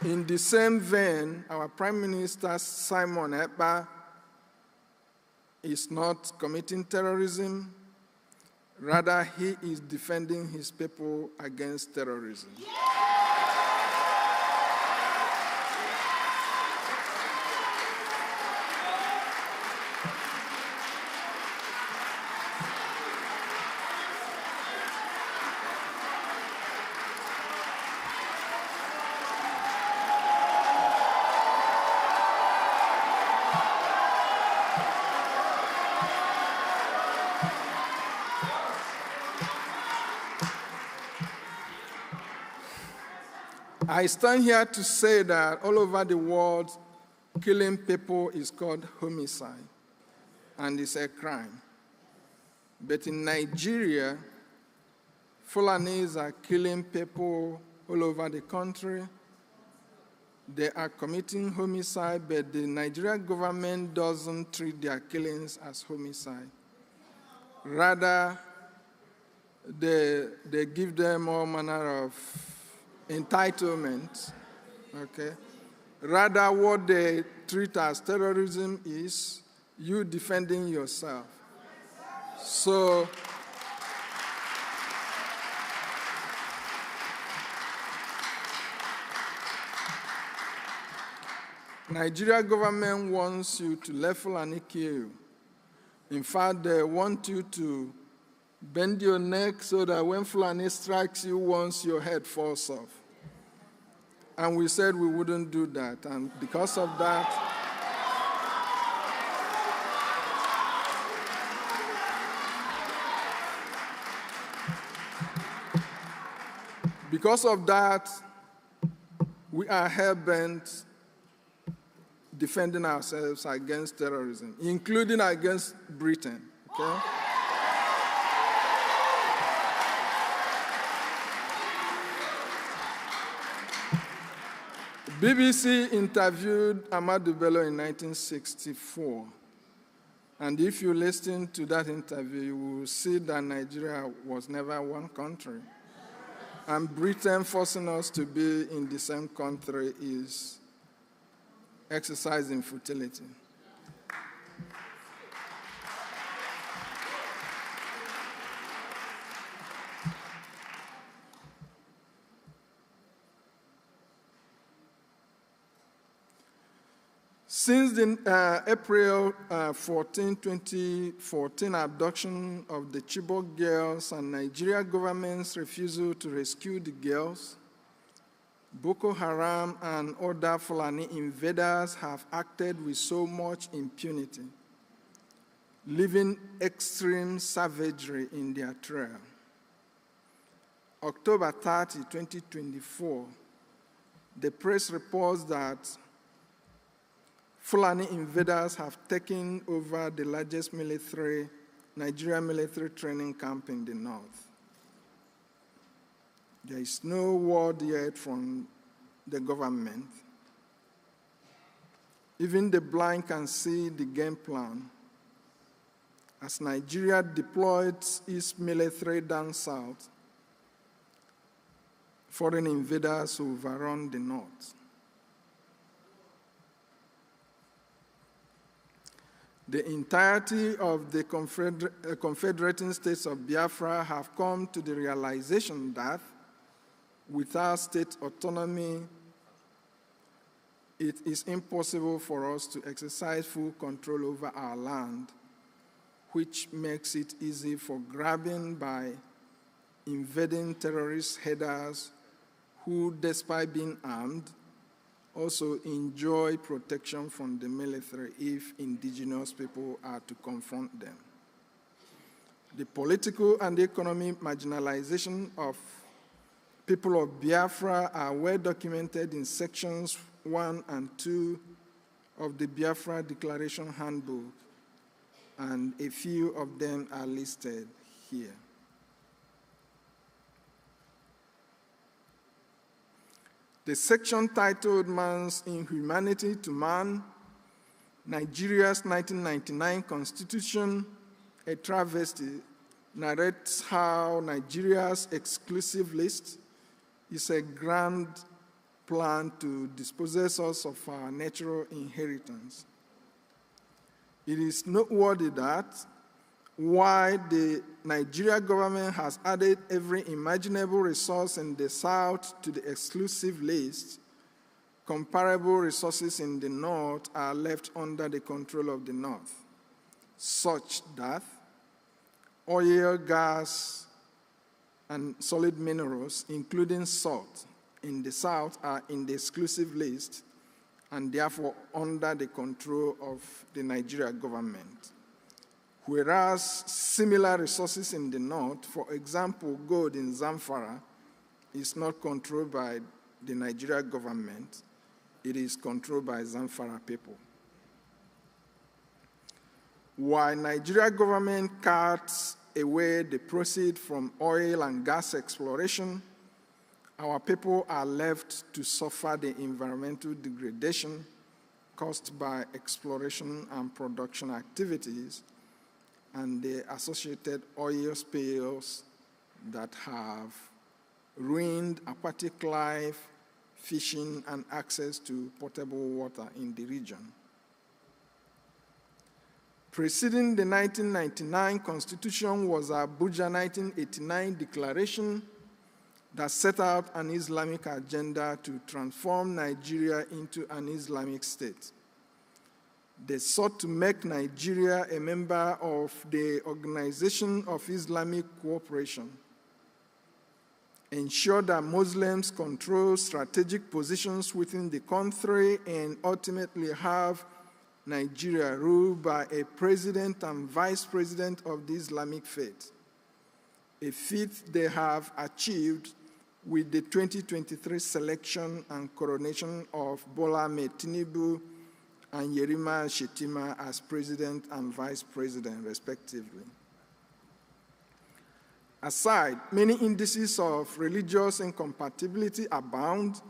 In the same vein, our Prime Minister, Simon Ekpa, is not committing terrorism. Rather, he is defending his people against terrorism. I stand here to say that all over the world, killing people is called homicide, and it's a crime. But in Nigeria, Fulanis are killing people all over the country. They are committing homicide, but the Nigerian government doesn't treat their killings as homicide. Rather, they give them all manner of entitlement, okay? Rather, what they treat as terrorism is you defending yourself. So, Nigeria government wants you to let Fulani kill you. In fact, they want you to bend your neck so that when Fulani strikes you once, your head falls off. And we said we wouldn't do that. And because of that, we are hell-bent defending ourselves against terrorism, including against Britain, okay? BBC interviewed Ahmadu Bello in 1964. And if you listen to that interview, you will see that Nigeria was never one country. And Britain forcing us to be in the same country is exercising futility. Since the April 14, 2014 abduction of the Chibok girls and Nigeria government's refusal to rescue the girls, Boko Haram and other Fulani invaders have acted with so much impunity, leaving extreme savagery in their trail. October 30, 2024, the press reports that Fulani invaders have taken over the largest Nigerian military training camp in the north. There is no word yet from the government. Even the blind can see the game plan. As Nigeria deployed its military down south, foreign invaders who overrun the north. The entirety of the confederating states of Biafra have come to the realization that without state autonomy, it is impossible for us to exercise full control over our land, which makes it easy for grabbing by invading terrorist headers who, despite being armed, also enjoy protection from the military if indigenous people are to confront them. The political and economic marginalization of people of Biafra are well documented in sections 1 and 2 of the Biafra Declaration Handbook, and a few of them are listed here. The section titled Man's Inhumanity to Man, Nigeria's 1999 Constitution, a travesty, narrates how Nigeria's exclusive list is a grand plan to dispossess us of our natural inheritance. It is noteworthy that while the Nigeria government has added every imaginable resource in the South to the exclusive list, comparable resources in the North are left under the control of the North, such that oil, gas, and solid minerals, including salt, in the South are in the exclusive list and therefore under the control of the Nigeria government. Whereas similar resources in the North, for example, gold in Zamfara, is not controlled by the Nigeria government, it is controlled by Zamfara people. While Nigeria government cuts away the proceeds from oil and gas exploration, our people are left to suffer the environmental degradation caused by exploration and production activities and the associated oil spills that have ruined aquatic life, fishing, and access to potable water in the region. Preceding the 1999 Constitution was Abuja 1989 Declaration that set out an Islamic agenda to transform Nigeria into an Islamic state. They sought to make Nigeria a member of the Organization of Islamic Cooperation, ensure that Muslims control strategic positions within the country, and ultimately have Nigeria ruled by a president and vice president of the Islamic faith, a feat they have achieved with the 2023 selection and coronation of Bola Ahmed Tinubu and Yerima Shetima as president and vice president, respectively. Aside, many indices of religious incompatibility abound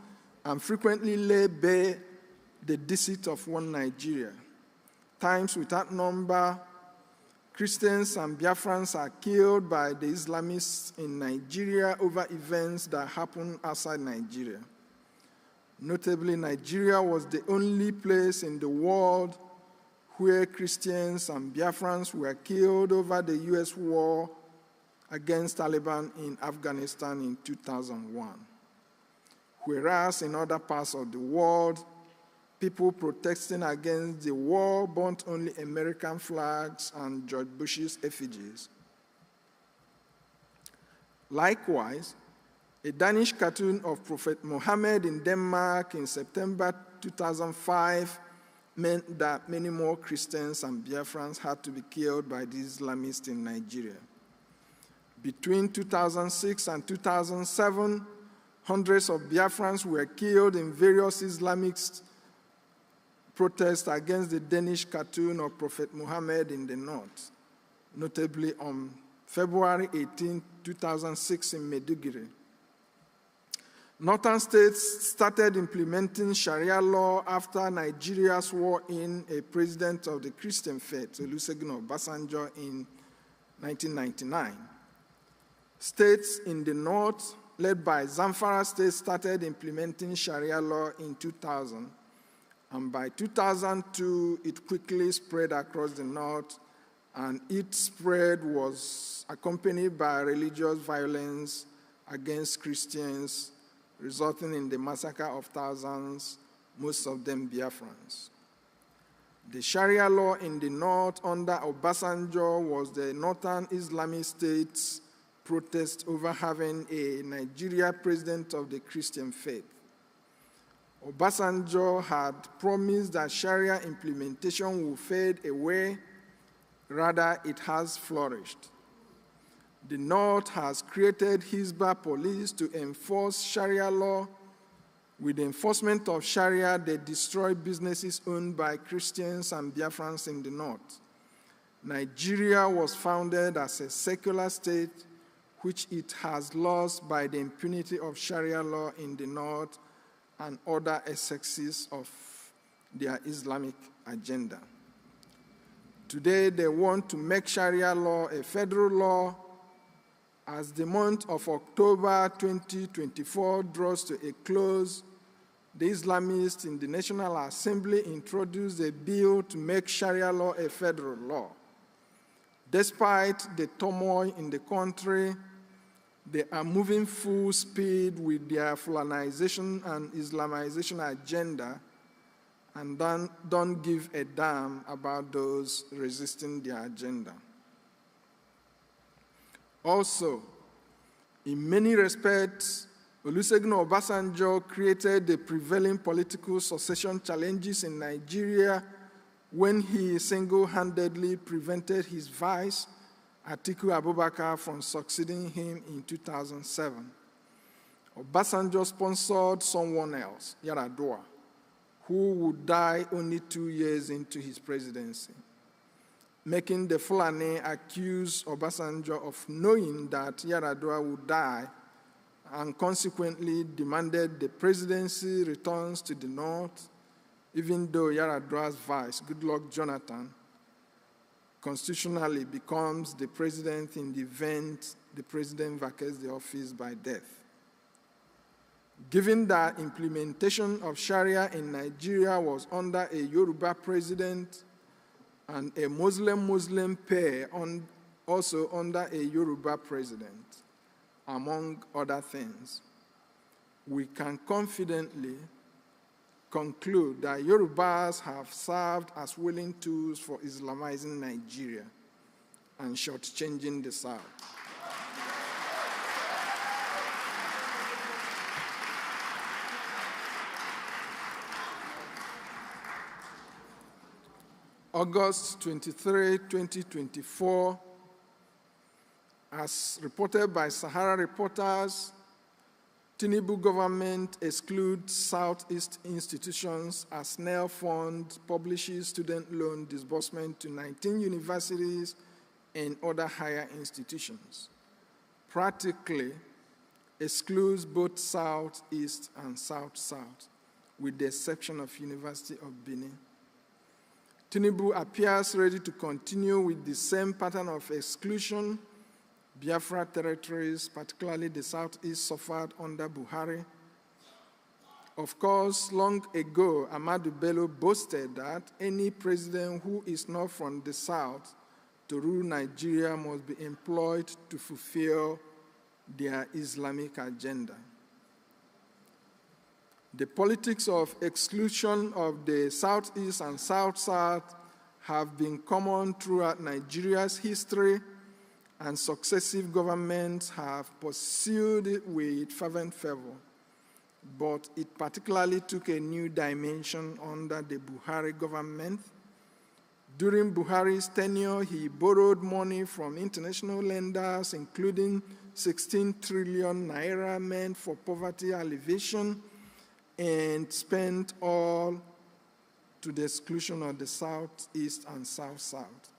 and frequently lay bare the deceit of one Nigeria. Times without number, Christians and Biafrans are killed by the Islamists in Nigeria over events that happen outside Nigeria. Notably, Nigeria was the only place in the world where Christians and Biafrans were killed over the US war against Taliban in Afghanistan in 2001. Whereas in other parts of the world, people protesting against the war burnt only American flags and George Bush's effigies. Likewise, a Danish cartoon of Prophet Muhammad in Denmark in September 2005 meant that many more Christians and Biafrans had to be killed by the Islamists in Nigeria. Between 2006 and 2007, hundreds of Biafrans were killed in various Islamist protests against the Danish cartoon of Prophet Muhammad in the north, notably on February 18, 2006 in Maiduguri. Northern states started implementing Sharia law after Nigeria swore in a president of the Christian faith, Olusegun Obasanjo, in 1999. States in the north led by Zamfara State, started implementing Sharia law in 2000. And by 2002, it quickly spread across the north, and its spread was accompanied by religious violence against Christians, resulting in the massacre of thousands, most of them Biafrans. The Sharia law in the north under Obasanjo was the northern Islamic states' protest over having a Nigeria president of the Christian faith. Obasanjo had promised that Sharia implementation will fade away. Rather, it has flourished. The North has created Hizbah police to enforce Sharia law. With the enforcement of Sharia, they destroy businesses owned by Christians and Biafrans in the North. Nigeria was founded as a secular state, which it has lost by the impunity of Sharia law in the North and other excesses of their Islamic agenda. Today, they want to make Sharia law a federal law. As the month of October 2024 draws to a close, the Islamists in the National Assembly introduced a bill to make Sharia law a federal law. Despite the turmoil in the country, they are moving full speed with their Fulanization and Islamization agenda and don't give a damn about those resisting their agenda. Also, in many respects, Olusegun Obasanjo created the prevailing political succession challenges in Nigeria when he single-handedly prevented his vice, Atiku Abubakar, from succeeding him in 2007. Obasanjo sponsored someone else, Yar'Adua, who would die only 2 years into his presidency, making the Fulani accuse Obasanjo of knowing that Yar'Adua would die and consequently demanded the presidency returns to the North, even though Yar'Adua's vice, Goodluck Jonathan, constitutionally becomes the president in the event the president vacates the office by death. Given that implementation of Sharia in Nigeria was under a Yoruba president and a Muslim pair also under a Yoruba president, among other things, we can confidently conclude that Yorubas have served as willing tools for Islamizing Nigeria and shortchanging the South. August 23, 2024, as reported by Sahara reporters, Tinubu government excludes Southeast institutions as NEL Fund publishes student loan disbursement to 19 universities and other higher institutions. Practically excludes both Southeast and South-South, with the exception of University of Benin. Tinubu appears ready to continue with the same pattern of exclusion Biafra territories, particularly the Southeast, suffered under Buhari. Of course, long ago, Ahmadu Bello boasted that any president who is not from the South to rule Nigeria must be employed to fulfill their Islamic agenda. The politics of exclusion of the Southeast and South-South have been common throughout Nigeria's history, and successive governments have pursued it with fervent fervor. But it particularly took a new dimension under the Buhari government. During Buhari's tenure, he borrowed money from international lenders, including 16 trillion naira meant for poverty alleviation, and spent all to the exclusion of the Southeast and South-South.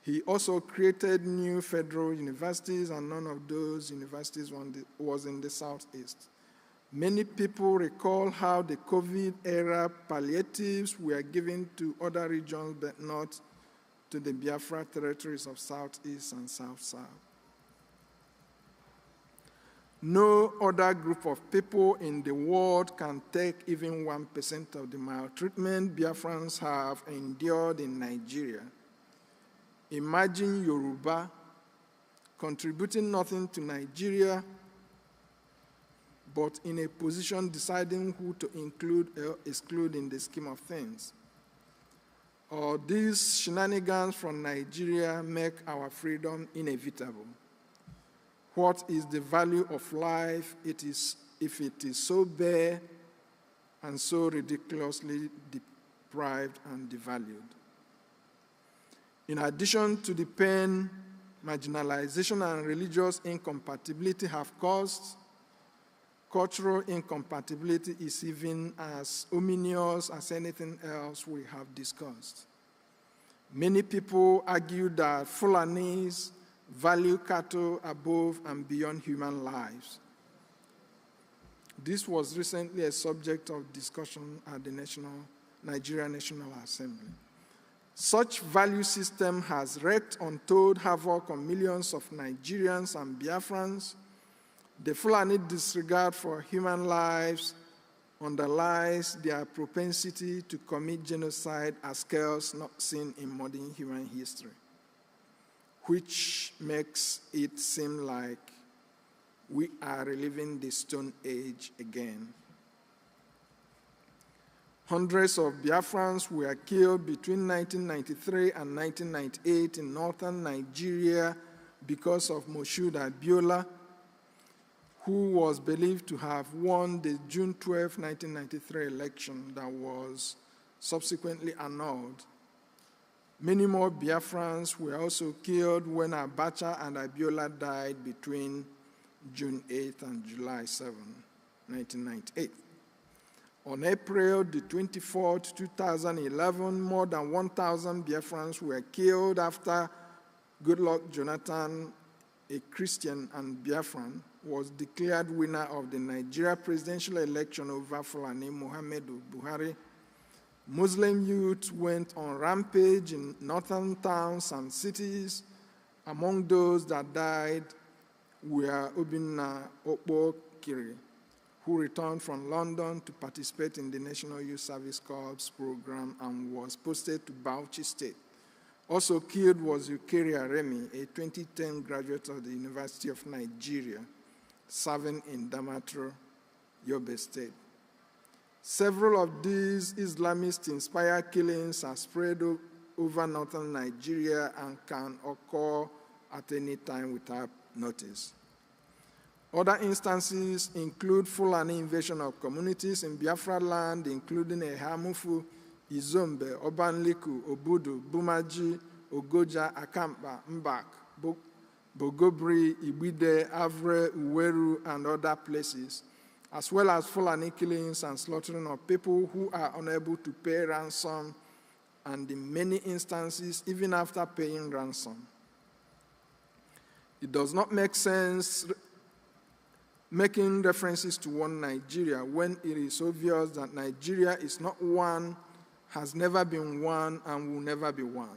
He also created new federal universities, and none of those universities was in the Southeast. Many people recall how the COVID-era palliatives were given to other regions, but not to the Biafra territories of Southeast and South-South. No other group of people in the world can take even 1% of the maltreatment Biafrans have endured in Nigeria. Imagine Yoruba contributing nothing to Nigeria, but in a position deciding who to include or exclude in the scheme of things. Or these shenanigans from Nigeria make our freedom inevitable. What is the value of life if it is so bare and so ridiculously deprived and devalued? In addition to the pain marginalization and religious incompatibility have caused, cultural incompatibility is even as ominous as anything else we have discussed. Many people argue that Fulanis value cattle above and beyond human lives. This was recently a subject of discussion at the Nigeria National Assembly. Such value system has wreaked untold havoc on millions of Nigerians and Biafrans. The Fulani disregard for human lives underlies their propensity to commit genocide as scales not seen in modern human history, which makes it seem like we are reliving the Stone Age again. Hundreds of Biafrans were killed between 1993 and 1998 in northern Nigeria because of Moshood Abiola, who was believed to have won the June 12, 1993 election that was subsequently annulled. Many more Biafrans were also killed when Abacha and Abiola died between June 8 and July 7, 1998. On April the 24th, 2011, more than 1,000 Biafrans were killed after Goodluck Jonathan, a Christian and Biafran, was declared winner of the Nigeria presidential election over Fulani Muhammadu Buhari. Muslim youth went on rampage in northern towns and cities. Among those that died were Obinna Okpo Kiri, who returned from London to participate in the National Youth Service Corps program and was posted to Bauchi State. Also killed was Eukeria Remi, a 2010 graduate of the University of Nigeria, serving in Damaturu, Yobe State. Several of these Islamist-inspired killings are spread over northern Nigeria and can occur at any time without notice. Other instances include Fulani invasion of communities in Biafra land, including Ehamufu, Izombe, Obanliku, Obudu, Bumaji, Ogoja, Akampa, Mbak, Bogobri, Ibide, Avre, Uweru, and other places, as well as Fulani killings and slaughtering of people who are unable to pay ransom, and in many instances, even after paying ransom. It does not make sense making references to one Nigeria when it is obvious that Nigeria is not one, has never been one, and will never be one.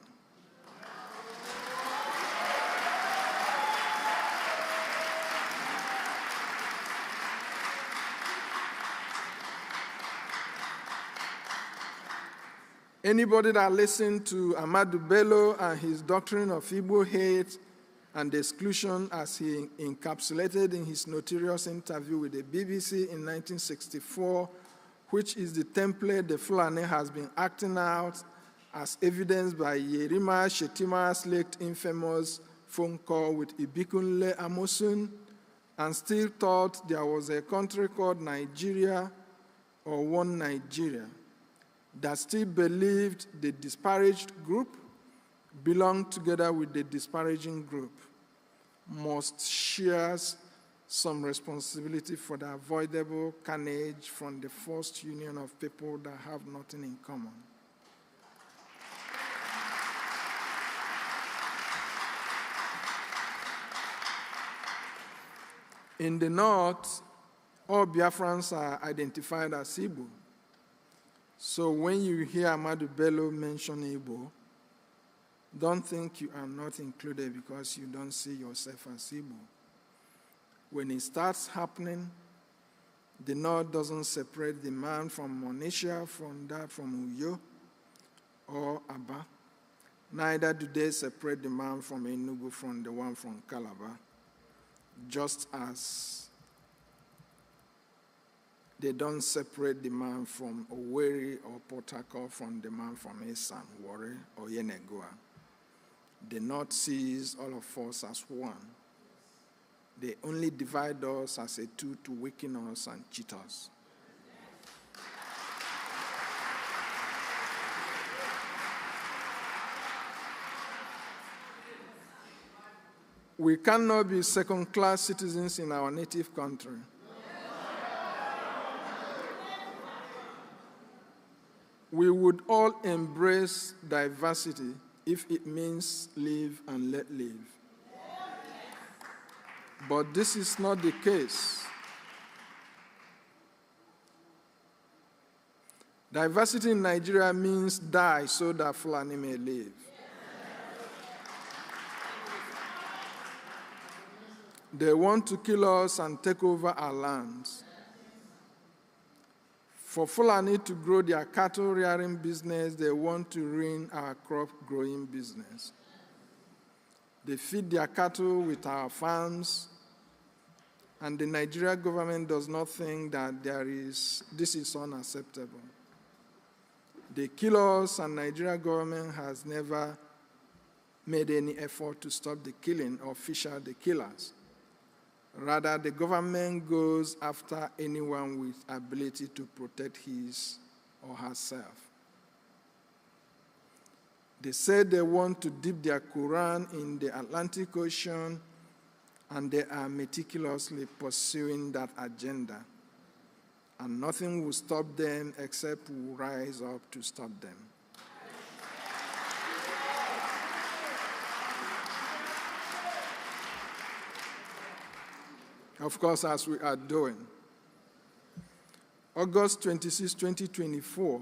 Anybody that listened to Ahmadu Bello and his doctrine of Igbo hate and exclusion as he encapsulated in his notorious interview with the BBC in 1964, which is the template the Fulani has been acting out as evidenced by Yerima Shetima's late infamous phone call with Ibikunle Amosun, and still thought there was a country called Nigeria or one Nigeria, that still believed the disparaged group belonged together with the disparaging group, must share some responsibility for the avoidable carnage from the forced union of people that have nothing in common. In the north, all Biafrans are identified as Igbo. So when you hear Ahmadu Bello mention Igbo, don't think you are not included because you don't see yourself as Igbo. When it starts happening, the North doesn't separate the man from Monisha, from that from Uyo or Aba. Neither do they separate the man from Enugu from the one from Calabar, just as they don't separate the man from Owerri or Port Harcourt from the man from Esan, Warri, or Yenagoa. The North sees all of us as one. They only divide us as a tool to weaken us and cheat us. We cannot be second-class citizens in our native country. We would all embrace diversity if it means live and let live. But this is not the case. Diversity in Nigeria means die so that Fulani may live. They want to kill us and take over our lands. For Fulani to grow their cattle rearing business, they want to ruin our crop growing business. They feed their cattle with our farms, and the Nigerian government does not think that this is unacceptable. They kill us, and the Nigerian government has never made any effort to stop the killing or fish out the killers. Rather, the government goes after anyone with ability to protect his or herself. They say they want to dip their Quran in the Atlantic Ocean, and they are meticulously pursuing that agenda. And nothing will stop them except we will rise up to stop them. Of course, as we are doing. August 26, 2024,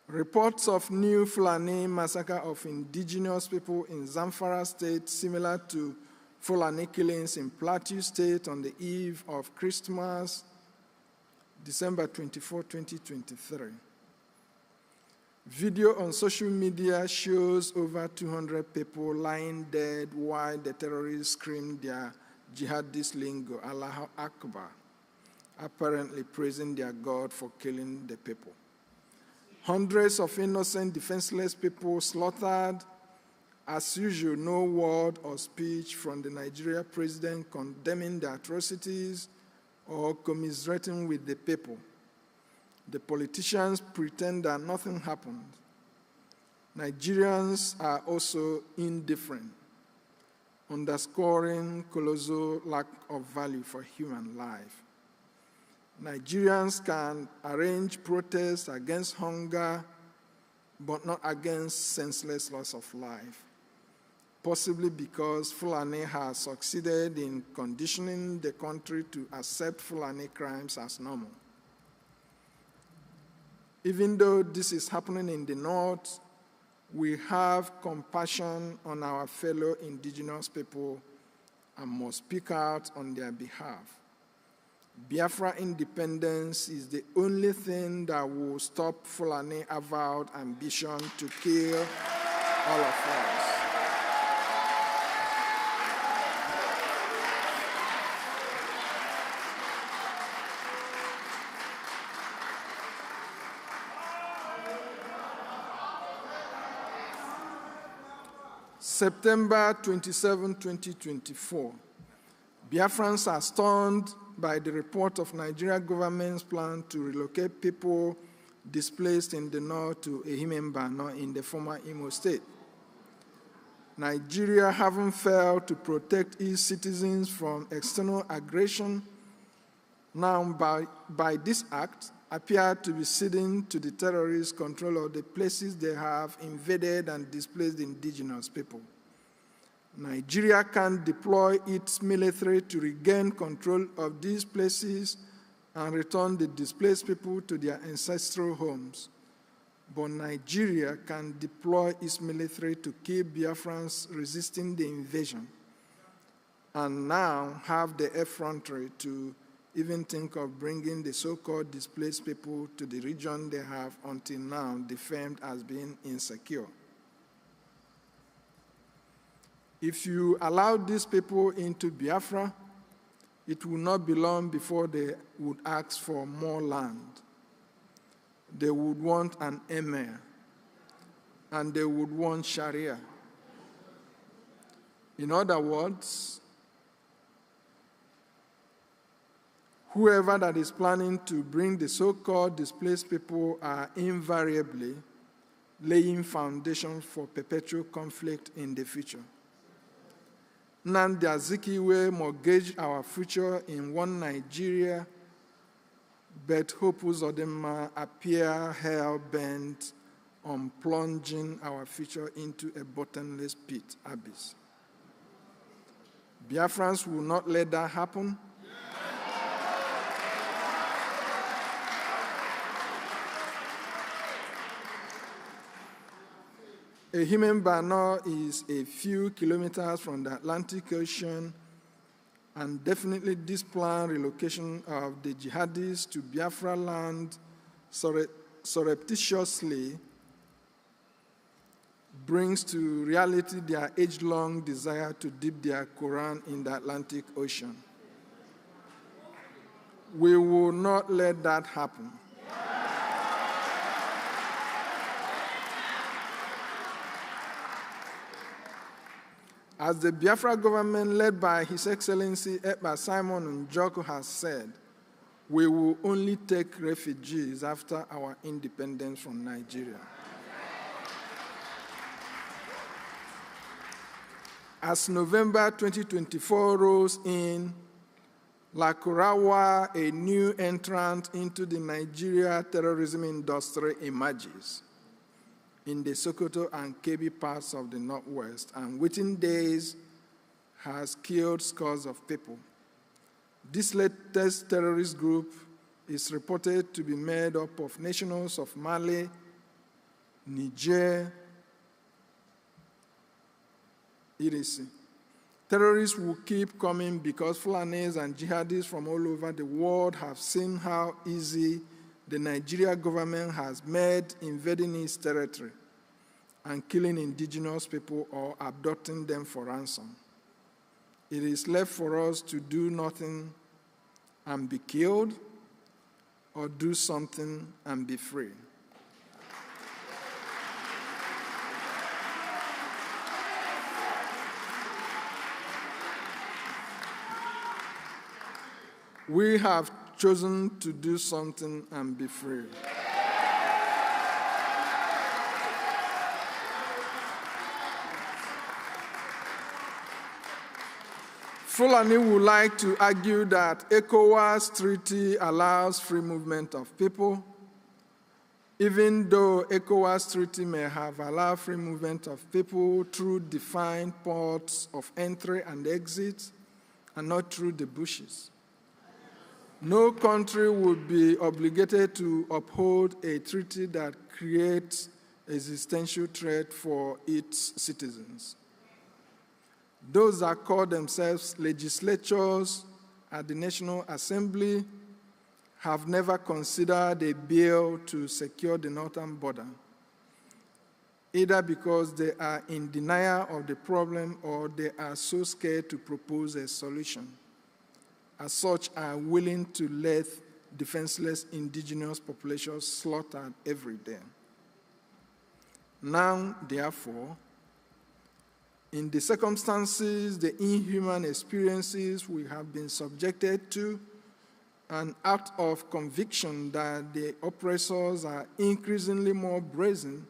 reports of new Fulani massacre of indigenous people in Zamfara State, similar to Fulani killings in Plateau State on the eve of Christmas, December 24, 2023. Video on social media shows over 200 people lying dead while the terrorists scream their jihadist lingo, Allahu Akbar, apparently praising their God for killing the people. Hundreds of innocent, defenseless people slaughtered. As usual, no word or speech from the Nigerian president condemning the atrocities or commiserating with the people. The politicians pretend that nothing happened. Nigerians are also indifferent, underscoring colossal lack of value for human life. Nigerians can arrange protests against hunger, but not against senseless loss of life, possibly because Fulani has succeeded in conditioning the country to accept Fulani crimes as normal. Even though this is happening in the North, we have compassion on our fellow indigenous people and must speak out on their behalf. Biafra independence is the only thing that will stop Fulani avowed ambition to kill all of us. September 27, 2024. Biafrans are stunned by the report of Nigeria government's plan to relocate people displaced in the north to Ehimembano in the former Imo State. Nigeria, having failed to protect its citizens from external aggression, now by this act, appear to be ceding to the terrorists control of the places they have invaded and displaced indigenous people. Nigeria can deploy its military to regain control of these places and return the displaced people to their ancestral homes. But Nigeria can deploy its military to kill Biafrans resisting the invasion. and now have the effrontery to even think of bringing the so-called displaced people to the region they have until now defamed as being insecure. If you allow these people into Biafra, it will not be long before they would ask for more land. They would want an emir, and they would want Sharia. In other words, whoever that is planning to bring the so-called displaced people are invariably laying foundation for perpetual conflict in the future. Nnamdi Azikiwe mortgaged our future in one Nigeria, but Hope Uzodinma appear hell-bent on plunging our future into a bottomless pit abyss. Biafrans will not let that happen. Ehimembano is a few kilometers from the Atlantic Ocean, and definitely this planned relocation of the jihadists to Biafra land surreptitiously brings to reality their age-long desire to dip their Quran in the Atlantic Ocean. We will not let that happen. As the Biafra government, led by His Excellency Ekpa Simon Njoku, has said, we will only take refugees after our independence from Nigeria. As November 2024 rolls in, Lakurawa, a new entrant into the Nigeria terrorism industry, emerges in the Sokoto and Kebbi parts of the Northwest, and within days has killed scores of people. This latest terrorist group is reported to be made up of nationals of Mali, Niger, etc. Terrorists will keep coming because Fulanis and jihadists from all over the world have seen how easy the Nigeria government has made invading its territory and killing indigenous people or abducting them for ransom. It is left for us to do nothing and be killed, or do something and be free. We have chosen to do something and be free. Fulani would like to argue that ECOWAS treaty allows free movement of people, even though ECOWAS treaty may have allowed free movement of people through defined ports of entry and exit, and not through the bushes. No country would be obligated to uphold a treaty that creates existential threat for its citizens. Those that call themselves legislatures at the National Assembly have never considered a bill to secure the northern border, either because they are in denial of the problem or they are so scared to propose a solution. As such, are willing to let defenseless indigenous populations slaughtered every day. Now, therefore, in the circumstances, the inhuman experiences we have been subjected to, and out of conviction that the oppressors are increasingly more brazen,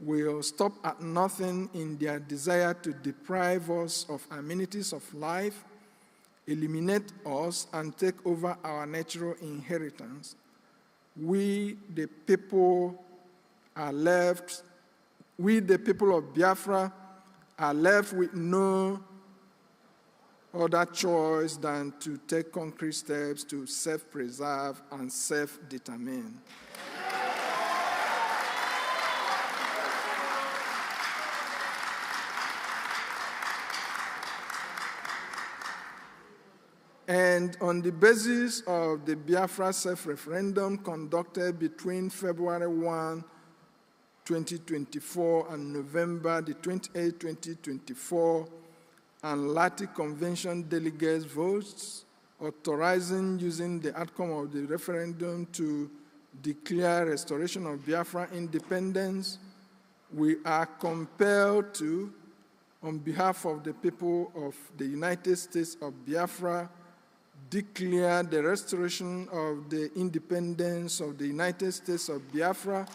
will stop at nothing in their desire to deprive us of amenities of life, eliminate us, and take over our natural inheritance. We, the people of Biafra, are left with no other choice than to take concrete steps to self-preserve and self-determine. And on the basis of the Biafra self-referendum conducted between February 1, 2024 and November the 28th, 2024, and Lati Convention delegates votes authorizing using the outcome of the referendum to declare restoration of Biafra independence, we are compelled to, on behalf of the people of the United States of Biafra, declare the restoration of the independence of the United States of Biafra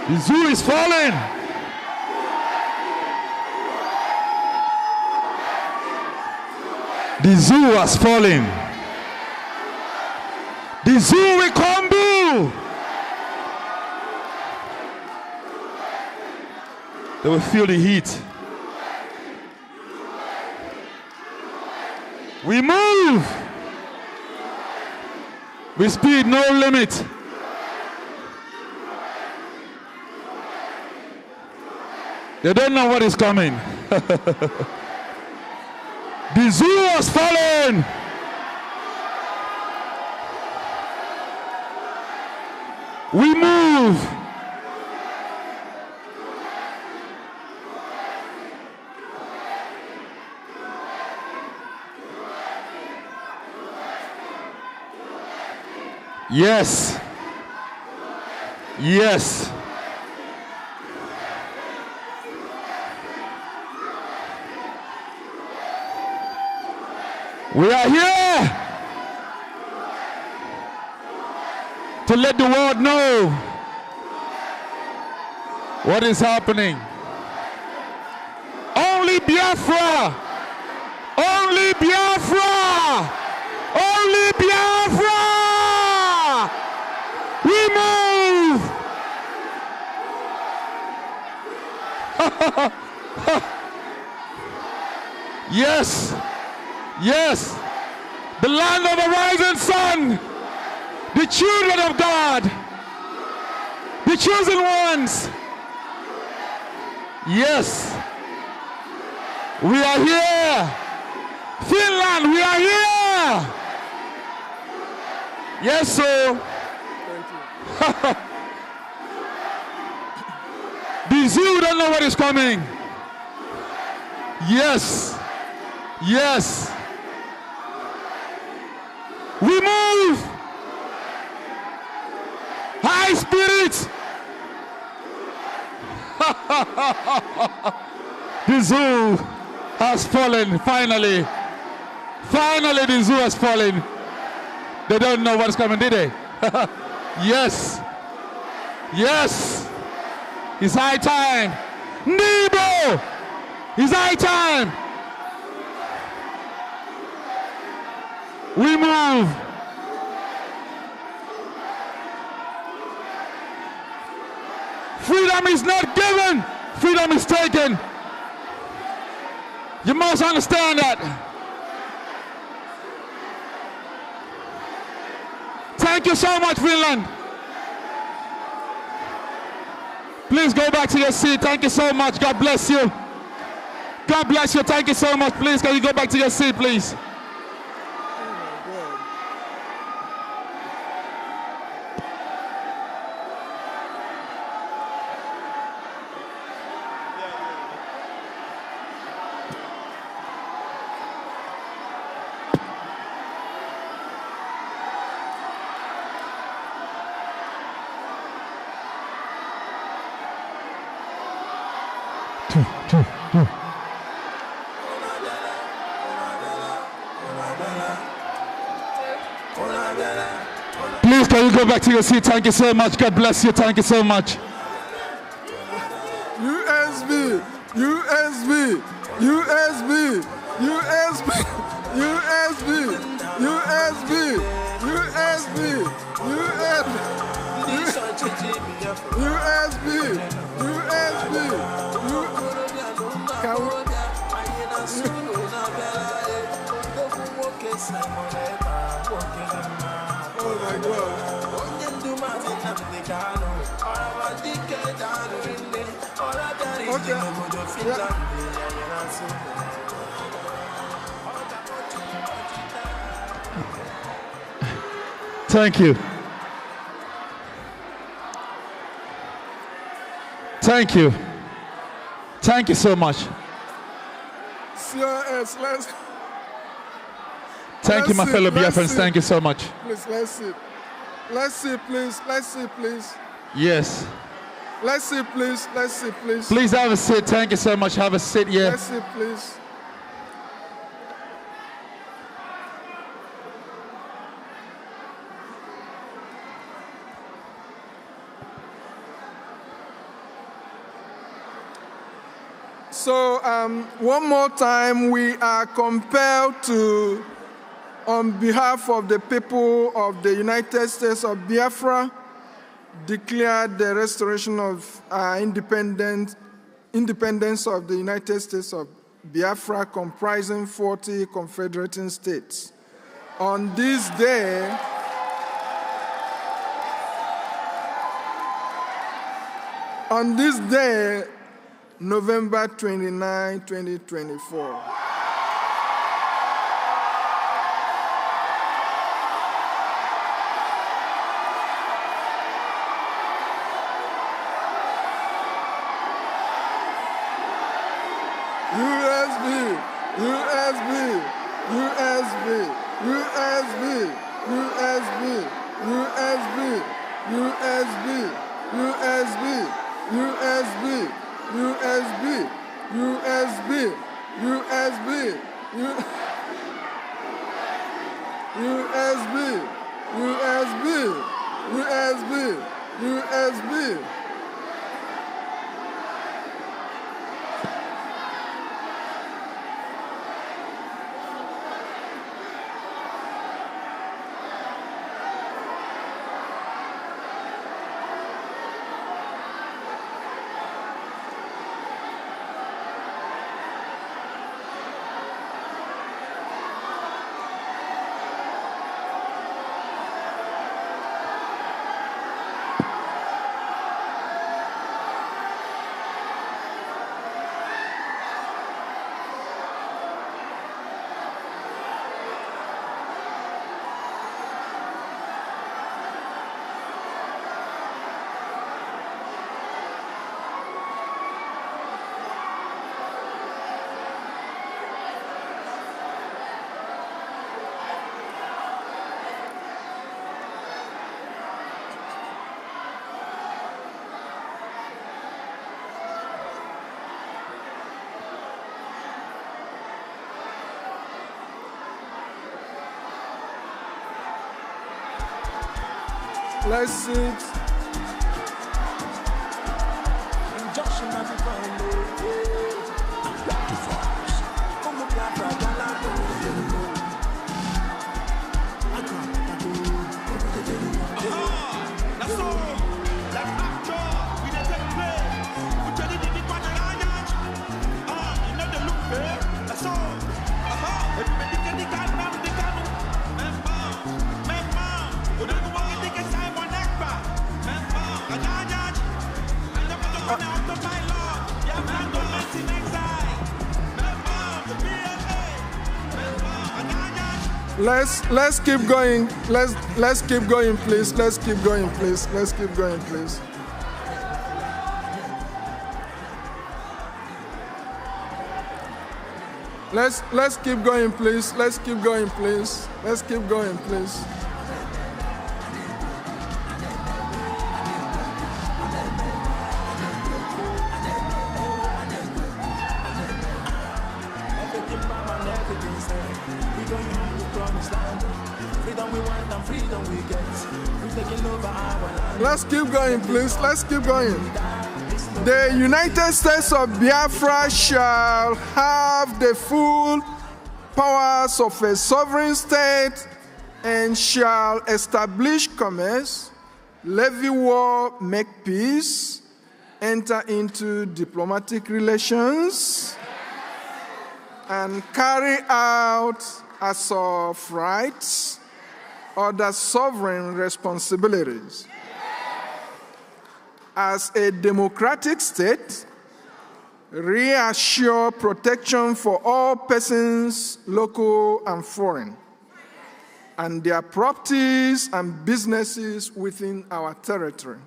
The zoo is falling. The zoo has fallen. The zoo will crumble. They will feel the heat. We move with speed, no limit. They don't know what is coming. The zoo has fallen. We move. Yes. Yes. We are here to let the world know what is happening. Only Biafra! Only Biafra! Only Biafra! We move! Yes! Yes, the land of the rising sun, the children of God, the chosen ones. Yes, we are here. Finland, we are here. Yes, sir. The zoo don't know what is coming. Yes, yes. We move! High spirit! The zoo has fallen, finally. Finally, the zoo has fallen. They don't know what's coming, did they? Yes. Yes. It's high time. Nebo! It's high time. We move. Freedom is not given, freedom is taken. You must understand that. Thank you so much, Finland. Please go back to your seat. Thank you so much. God bless you. God bless you. Thank you so much. Please, can you go back to your seat, please? Please, can you go back to your seat? Thank you so much. God bless you. Thank you so much. USB, USB, USB, USB, USB, USB, USB, USB, USB. Oh my God. Thank you. Thank you. Thank you so much. CRS, Thank you, my fellow Biafrans. Thank you so much. Please, let's sit. Let's sit, please. Let's sit, please. Yes. Let's sit, please. Let's sit, please. Please have a seat. Thank you so much. Have a seat, yeah. Let's sit, please. So, one more time, we are compelled to, on behalf of the people of the United States of Biafra, declare the restoration of independence of the United States of Biafra, comprising 40 confederating states. On this day, November 29, 2024. USB, USB, USB, USB, USB, USB, USB, USB, USB, USB, USB, USB, USB, USB, USB, USB. Let's sit. That's all. That's after we done take place. Let's keep going. Let's keep going, please. Let's keep going, please. Let's keep going, please. Let's keep going, please. Let's keep going, please. Let's keep going, please. Let's keep going, please. Let's keep going. The United States of Biafra shall have the full powers of a sovereign state and shall establish commerce, levy war, make peace, enter into diplomatic relations, and carry out as of rights other sovereign responsibilities. As a democratic state, reassure protection for all persons, local and foreign, and their properties and businesses within our territory.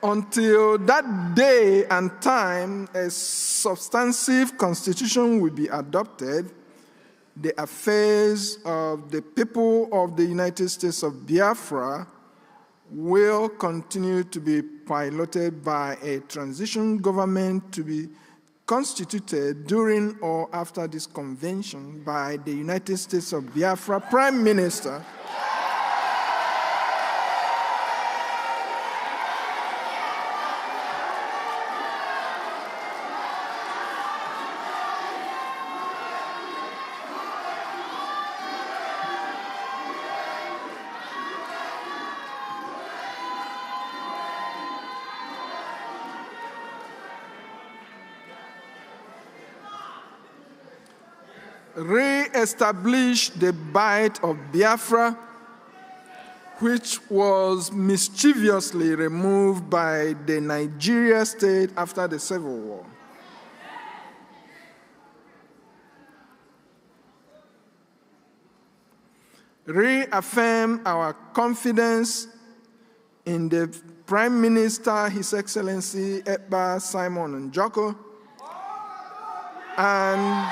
Until that day and time, a substantive constitution will be adopted. The affairs of the people of the United States of Biafra will continue to be piloted by a transition government to be constituted during or after this convention by the United States of Biafra Prime Minister. Re-establish the Bight of Biafra, which was mischievously removed by the Nigeria state after the Civil War. Reaffirm our confidence in the Prime Minister, His Excellency Ekpa Simon Njoko, and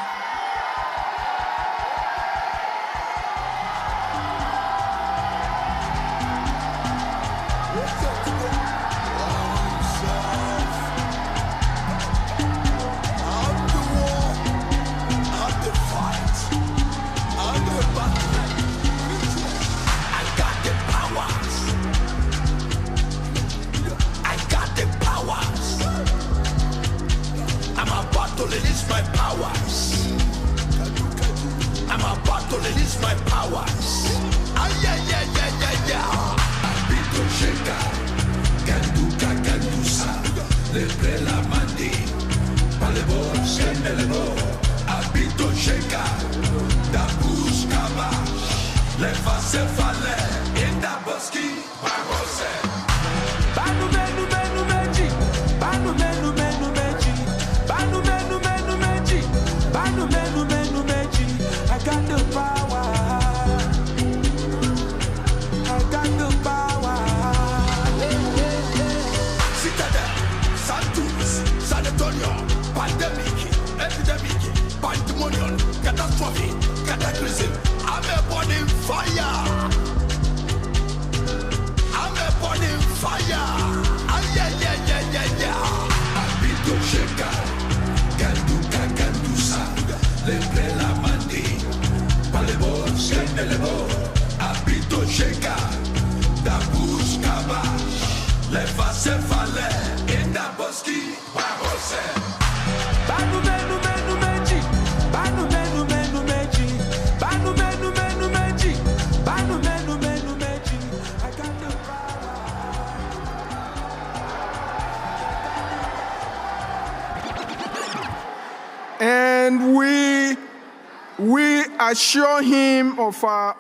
we assure him of our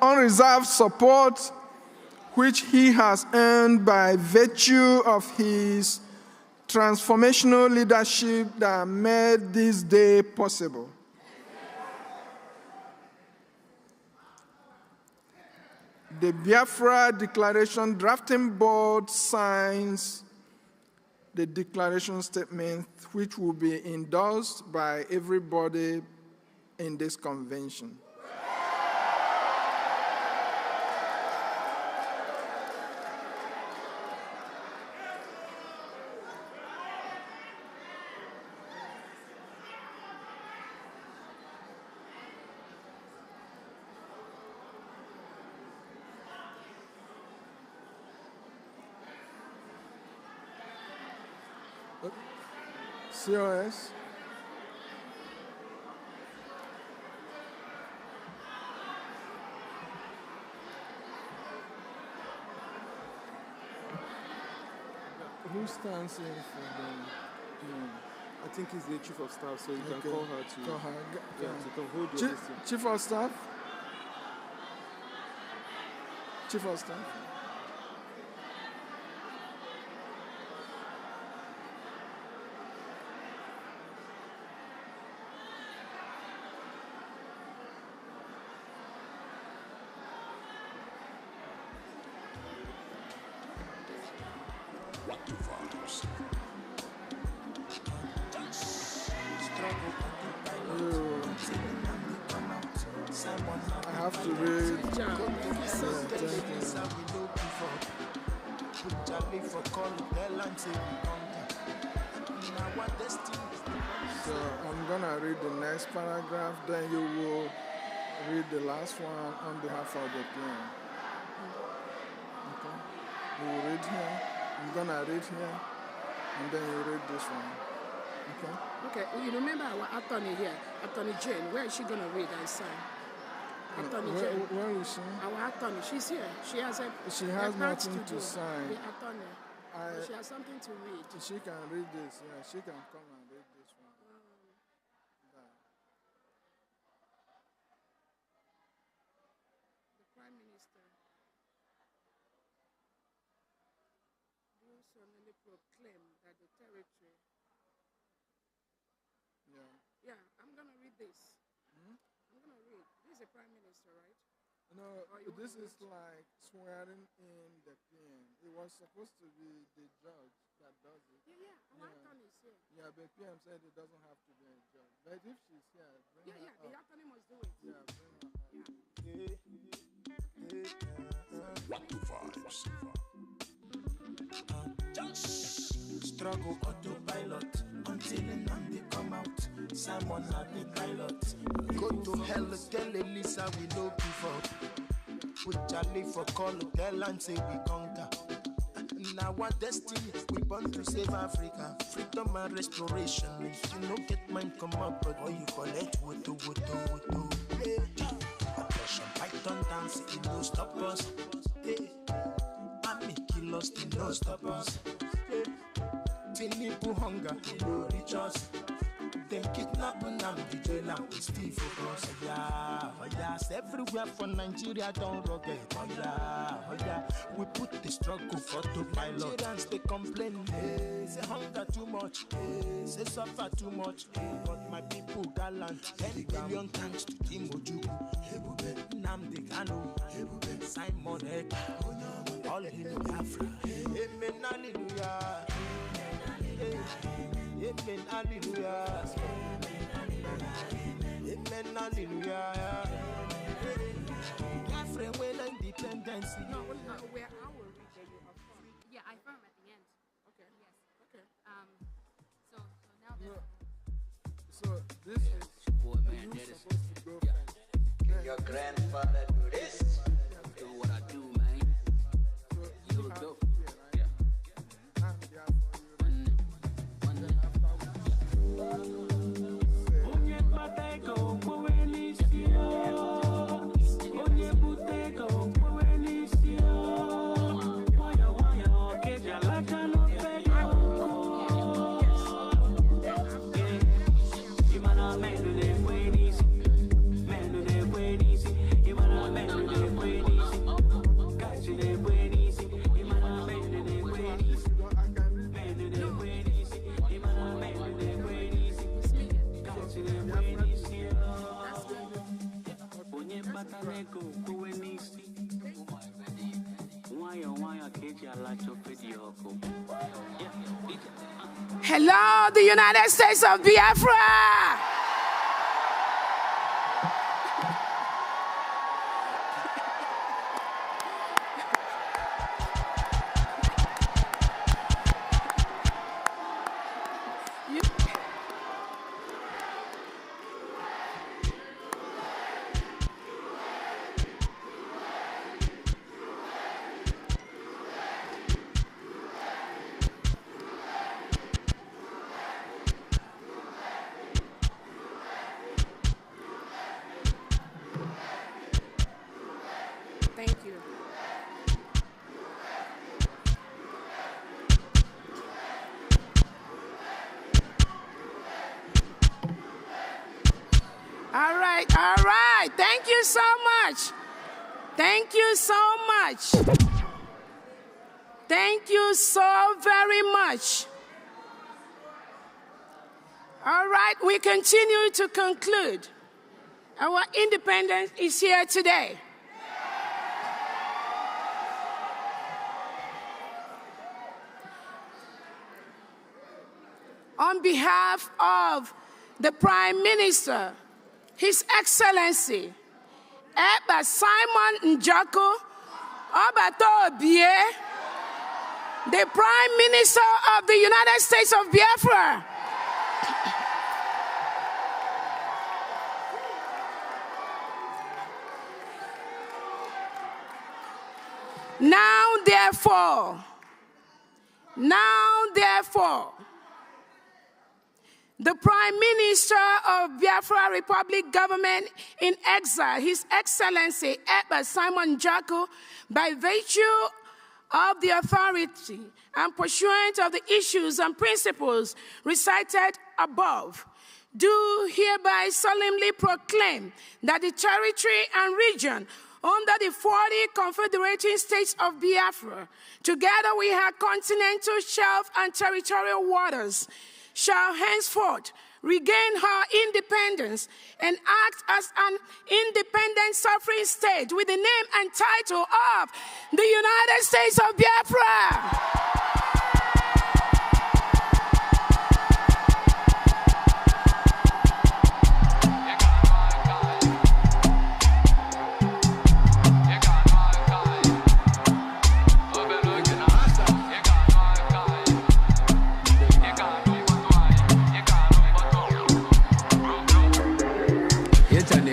unreserved support, which he has earned by virtue of his transformational leadership that made this day possible. The Biafra Declaration Drafting Board signs the declaration statement, which will be endorsed by everybody in this convention. COS. Who stands in for the? I think he's the chief of staff, so you can call her to. Call her. Yeah, to come hold your listen. Chief of staff. Chief of staff. I have to read. So I'm gonna read the next paragraph, then you will read the last one on behalf of the plan. Okay? You will read here. I'm gonna read here, and then you read this one. Okay? Okay, you remember our attorney here, Attorney Jane. Where is she going to read and sign? Attorney Jane. Where is she? Our attorney. She's here. She has a. She has nothing to sign. The attorney. She has something to read. She can read this. Yeah, she can come and read this one. The Prime Minister do solemnly proclaim that the territory. Yeah, I'm going to read this. I'm going to read. This is the Prime Minister, right? No, this is like swearing in the PM. It was supposed to be the judge that does it. Yeah, our attorney is here. Yeah, but PM said it doesn't have to be a judge. But if she's here, bring her the attorney must do it. Yeah, bring her Struggle autopilot until they come out. Someone had the pilot. Go to hell, tell Elisa we no give up. Put Charlie for call, tell and say we conquer. Now our destiny, we born to save Africa. Freedom and restoration. If you no get mine, come up, but all you collect, woto. Operation Python dance, it no stop us. Army kill us, it no stop us. People hunger, they no reach us. Then kidnap and the jail and we still focus. Oh yeah, everywhere for Nigeria don't rocket. Oh yeah, we put the struggle for the pilot. Nigerians they complain, say hunger too much, say suffer too much. But my people gallant, 10 billion thanks to Tim Ojuku, Nnamdi Kanu, Simon Ek, all in Biafra. Amen, hallelujah. Amen, hallelujah. Amen, hallelujah. Biafra when independence. No, where I will read that you affirm. Yeah, I affirm at the end. Okay. Yes. Okay. So now that. So this is Boy, man, that is. supposed to go Yeah. first. Your grandfather do this. Do what I do, man. So You you look have dope. here, right? Yeah. I'm there for you. Imana Hello, the United States of Biafra. Thank you. All right, all right. Thank you so much. Thank you so much. Thank you so very much. All right, we continue to conclude. Our independence is here today. On behalf of the Prime Minister, His Excellency, Eba Simon Njako Obato Obie, the Prime Minister of the United States of Biafra, now therefore, the Prime Minister of Biafra Republic Government in exile, His Excellency Eba Simon Njako, by virtue of the authority and pursuant of the issues and principles recited above, do hereby solemnly proclaim that the territory and region under the 40 confederating states of Biafra, together with her continental shelf and territorial waters, shall henceforth regain her independence and act as an independent sovereign state with the name and title of the United States of Biafra.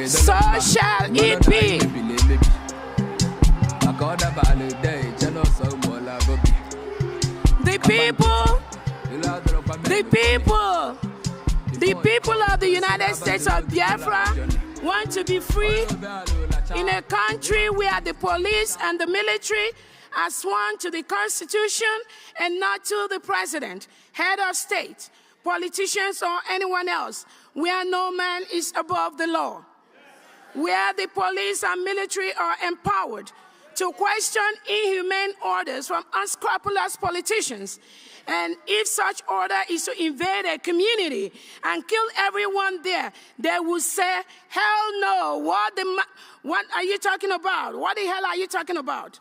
So shall it be. The people of the United States of Biafra want to be free in a country where the police and the military are sworn to the Constitution and not to the president, head of state, politicians, or anyone else, where no man is above the law, where the police and military are empowered to question inhumane orders from unscrupulous politicians. And if such order is to invade a community and kill everyone there, they will say, hell no, what are you talking about? What the hell are you talking about?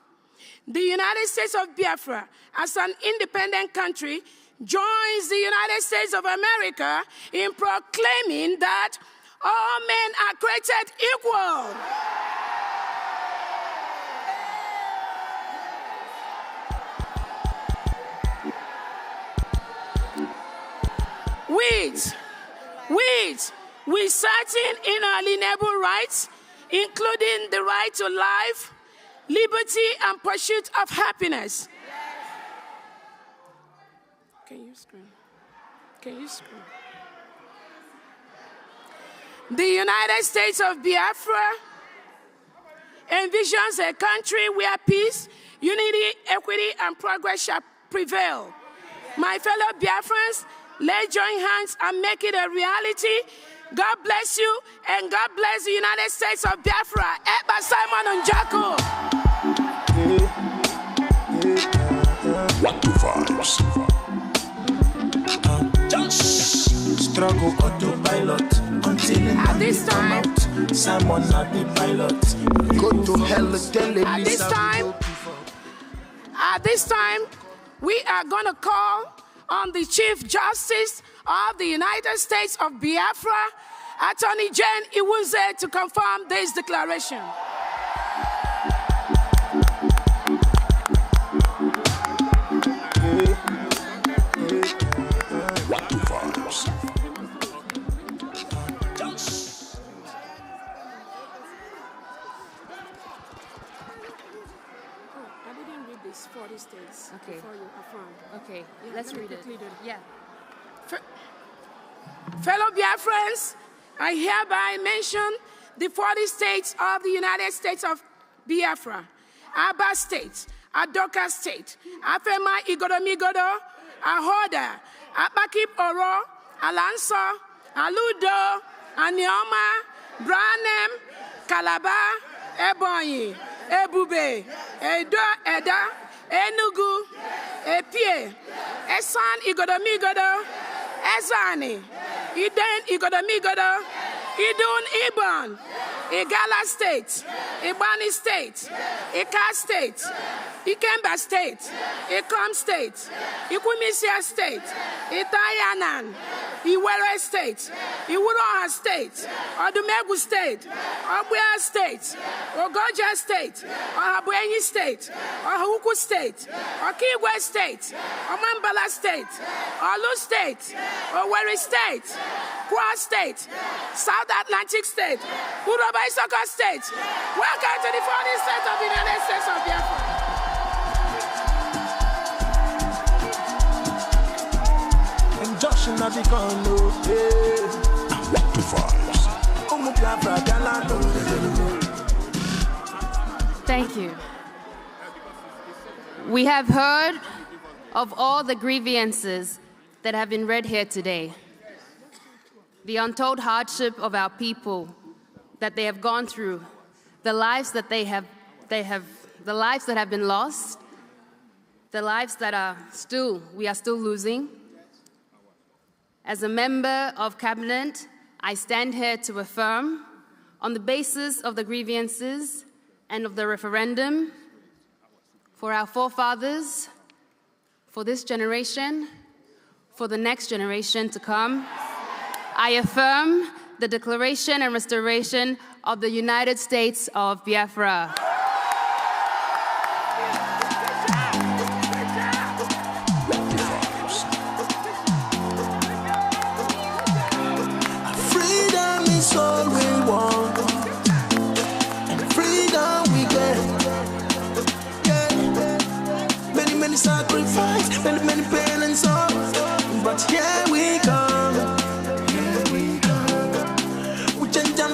The United States of Biafra, as an independent country, joins the United States of America in proclaiming that all men are created equal. With certain inalienable rights, including the right to life, liberty, and pursuit of happiness. Can you scream? The United States of Biafra envisions a country where peace, unity, equity, and progress shall prevail. My fellow Biafrans, let's join hands and make it a reality. God bless you, and God bless the United States of Biafra. Eba Simon Njako. What the vibes? Just struggle autopilot until at this time, Simon not the pilot. Go to hell, tell him at this time, At this time, we are going to call on the Chief Justice of the United States of Biafra, Attorney Jane Iwuze, to confirm this declaration. States okay. Before you affirm. Okay, let's read it. Yeah. Fellow Biafrans, I hereby mention the 40 states of the United States of Biafra: Aba State, Adoka State, Afema Igodomigodo, Ahoda, Apakip Oro, Alanso, Aludo, Anioma, Branem, Calabar, Ebonyi, Ebube, Eda, Enugu, Epie, Esan Igodomigodo, Ezani, Iden Igodomigodo, Idun Ibon, Igala State, Ibani State, Ika State, Ikemba State, Ikom State, Ikwimisia State, Itayanan, Iwere State, Iwuroha State, Odumegu State, Obuya State, Ogoja State, Ohabuenyi State, Ohuku State, Okigwe State, Omambala State, Olu State, Owerri State, Kwa State, South Atlantic State, Uroba Isoko State. Welcome to the 40th state of the United States of Biafra. Thank you. We have heard of all the grievances that have been read here today. The untold hardship of our people that they have gone through, the lives that the lives that have been lost, the lives that we are still losing. As a member of cabinet, I stand here to affirm, on the basis of the grievances and of the referendum, for our forefathers, for this generation, for the next generation to come, I affirm the declaration and restoration of the United States of Biafra. Freedom is all we want, and freedom we get. Yeah. Many sacrifices, many pain and sorrow, but here we come.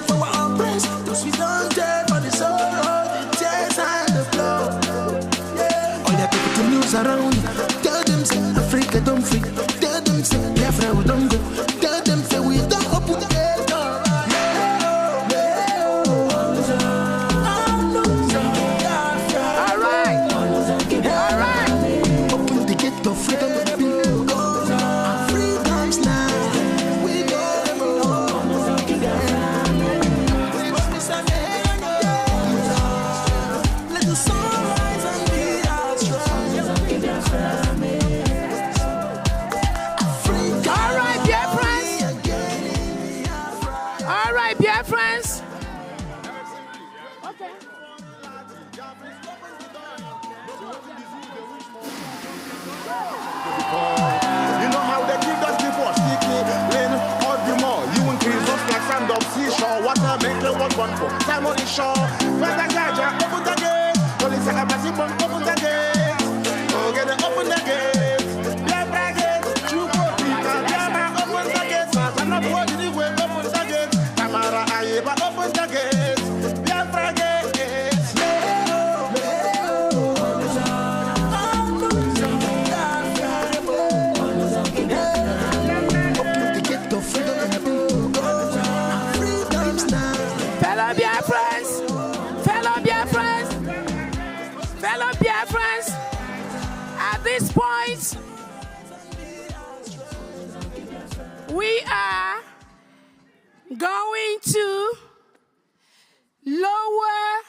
For our oppressed, those we don't care for the sorrow, the tears and the blood. Yeah. All the people to lose around, tell them say Africa don't free, tell them say Biafra we don't go, tell them say we don't open the gate. Alright, open the gate of freedom. One for time on the shore, but the guy open the gate. Police are passing, open the gate. Oh, get it, open the gate. Biafra gate, you go people. Biafra open the gate. I'm not going anywhere. Open the gate. Tamara Ayeba open the gate. Biafra gate. Open the gate of freedom. Fellow Biafrans, at this point, we are going to lower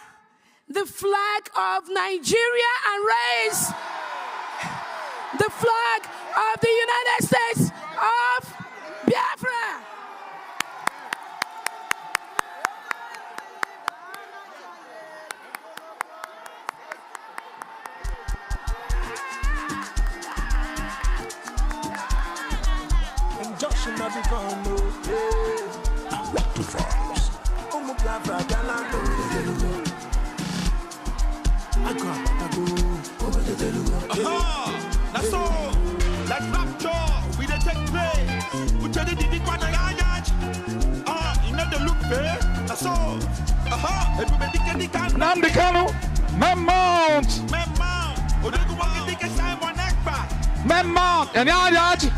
the flag of Nigeria and raise the flag of the United States of Biafra. Injunction of the gun, what the vibes? Biafra, that's all. Like rapture, we dey take place. We tell you the one you know the look fair. That's all. Everybody can Namdi Kanu, Mount. Odegu walk the Simon Ekpa. Mount, and Yajaj.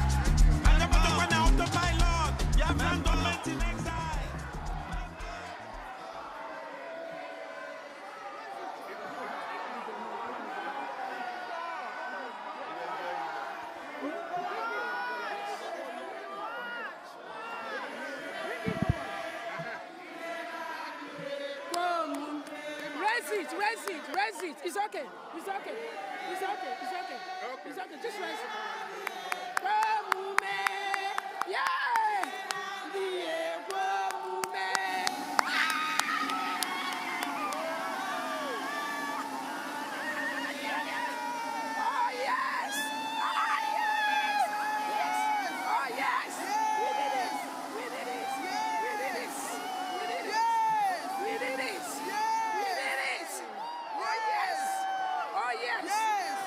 Raise it. It's okay. Just raise it. Yeah. Oh yes.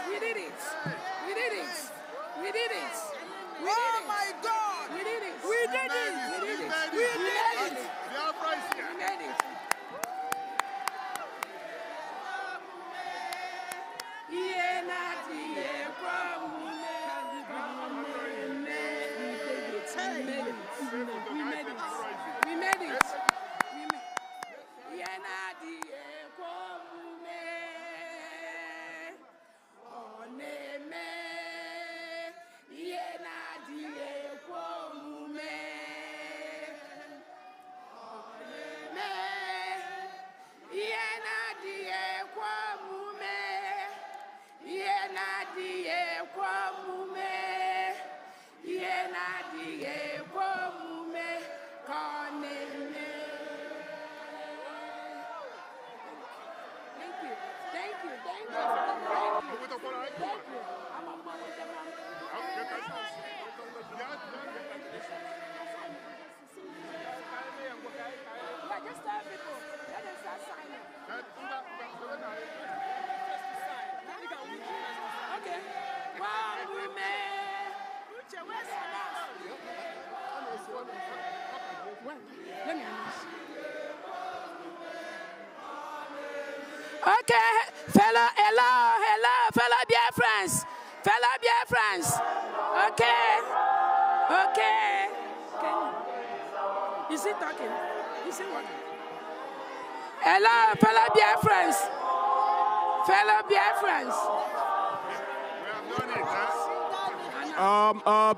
We did it. Oh my God! We did it! Biafra is here. We made it! Just tell people. Let them start signing. Okay. One woman. Let me announce. Okay, hello, fellow Biafrans. Okay. Is he talking? Is he what? Hello, fellow Biafrans.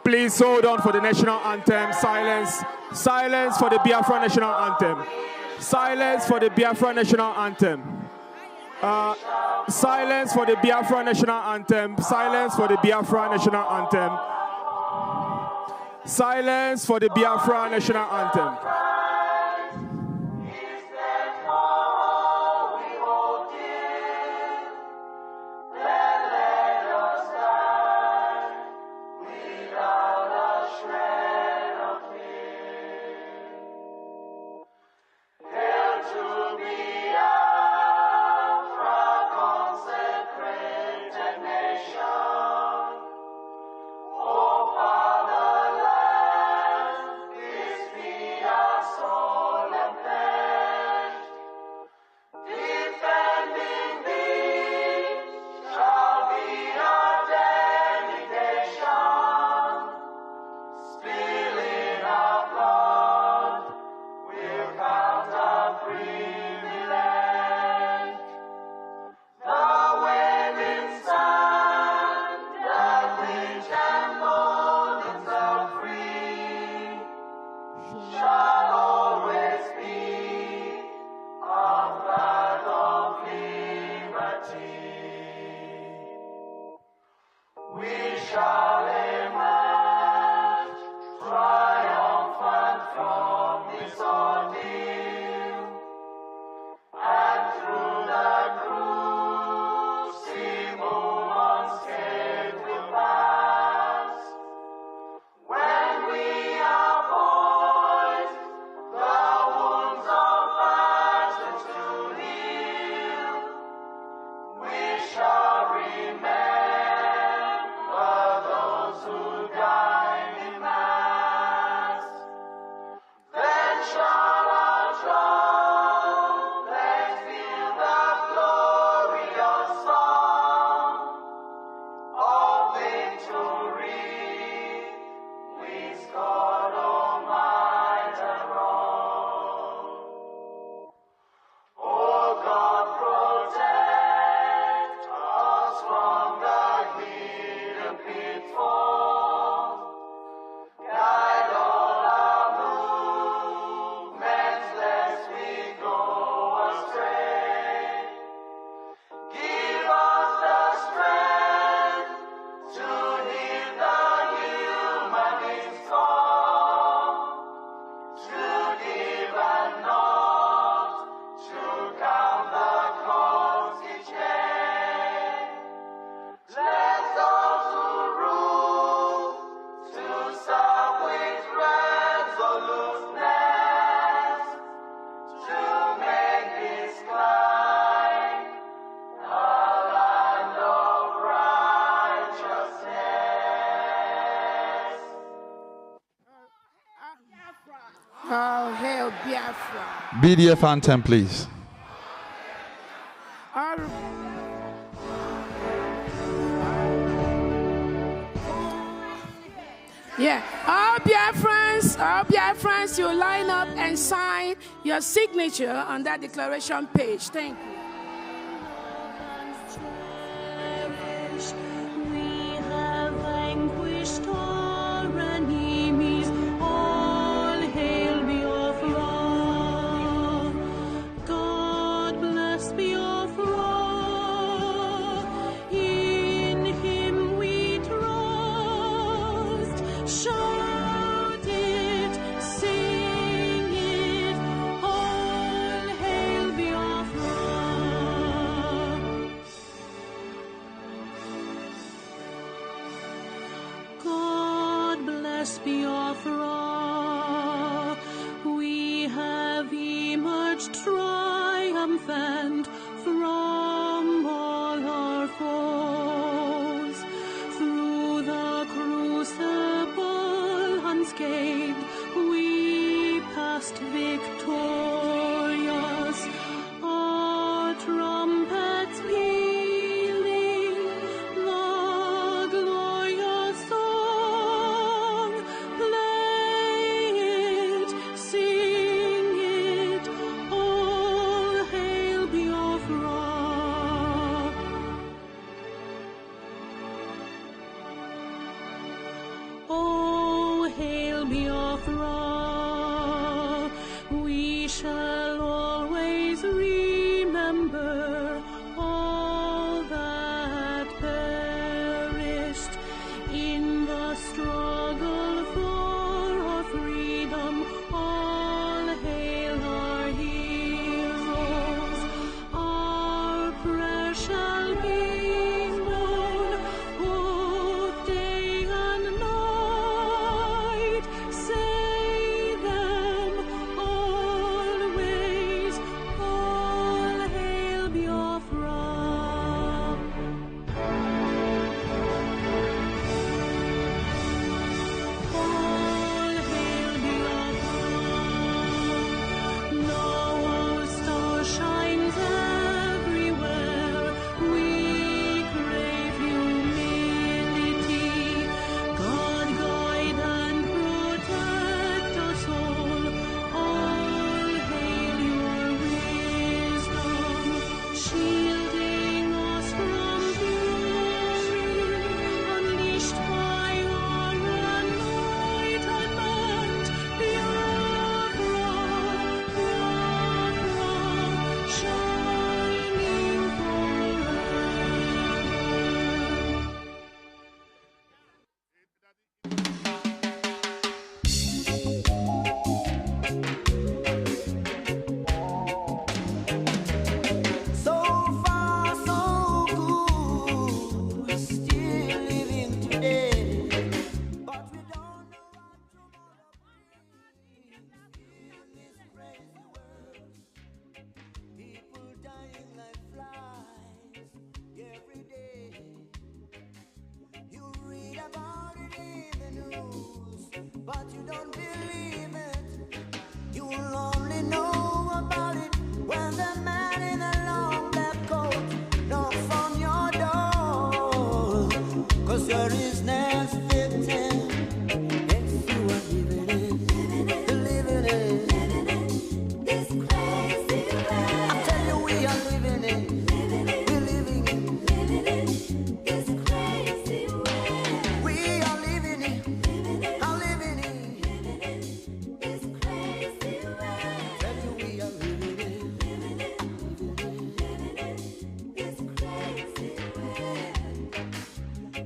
Please hold on for the national anthem. Silence for the Biafra national anthem. Silence for the Biafra national anthem. Silence for the Biafra national anthem. Silence for the Biafra national anthem. Silence for the Biafra national anthem. We shall emerge triumphant from this ordeal, and through the crucible unscathed will pass. When we are poised, the wounds of battles to heal, we shall remember those who died in mass. Then shall our trumpets fill the glorious song of victory. We scored all might and wrong. Oh God, protect us from the hidden pitfalls. Guide all our movements, lest we go astray. Give us the strength to heal the humanist call, to live and not to count the cost each day. Let those who rule to serve with resoluteness, to make this climb a land of righteousness. Oh, hail Biafra. BDF anthem, please. All Yeah, all Biafrans, you line up and sign your signature on that declaration page. Thank you. We have vanquished our enemies. All hail Biafra. God bless Biafra. In Him we trust. Shout it, sing it. All hail Biafra. God bless Biafra. We have emerged triumphant from all our foes. Through the crucible unscathed, we passed victorious. Our trumpets pealing, the glorious song. Play it, sing it, all hail Biafra. Oh, hail Biafra. We shall always remember all that perished in the struggle for our freedom. All hail our heroes. Our prayer shall be known both day and night. Say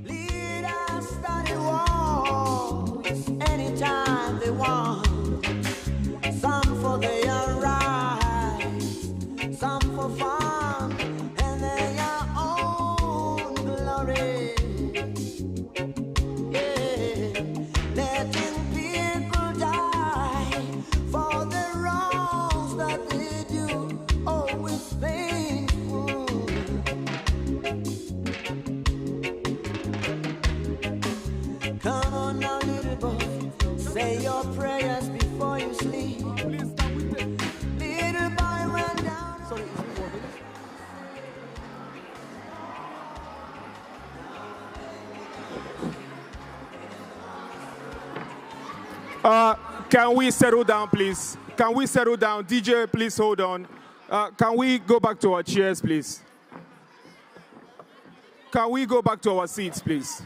Leaders study wars anytime they want. Some for their rights, some for fun, and their own glory. Yeah, letting people die for the wrongs that they do, always painful. Come on now, little boy, say your prayers before you sleep. Little boy, run down. Sorry, can we settle down, please? Can we settle down? DJ, please hold on. Can we go back to our chairs, please? Can we go back to our seats, please?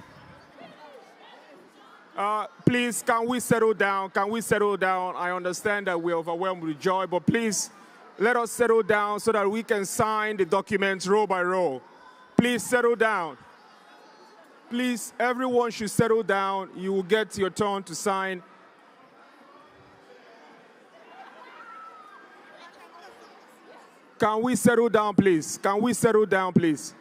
Please, can we settle down? Can we settle down? I understand that we're overwhelmed with joy, but please, let us settle down so that we can sign the documents row by row. Please settle down. Please, everyone should settle down. You will get your turn to sign. Can we settle down, please? Can we settle down, please?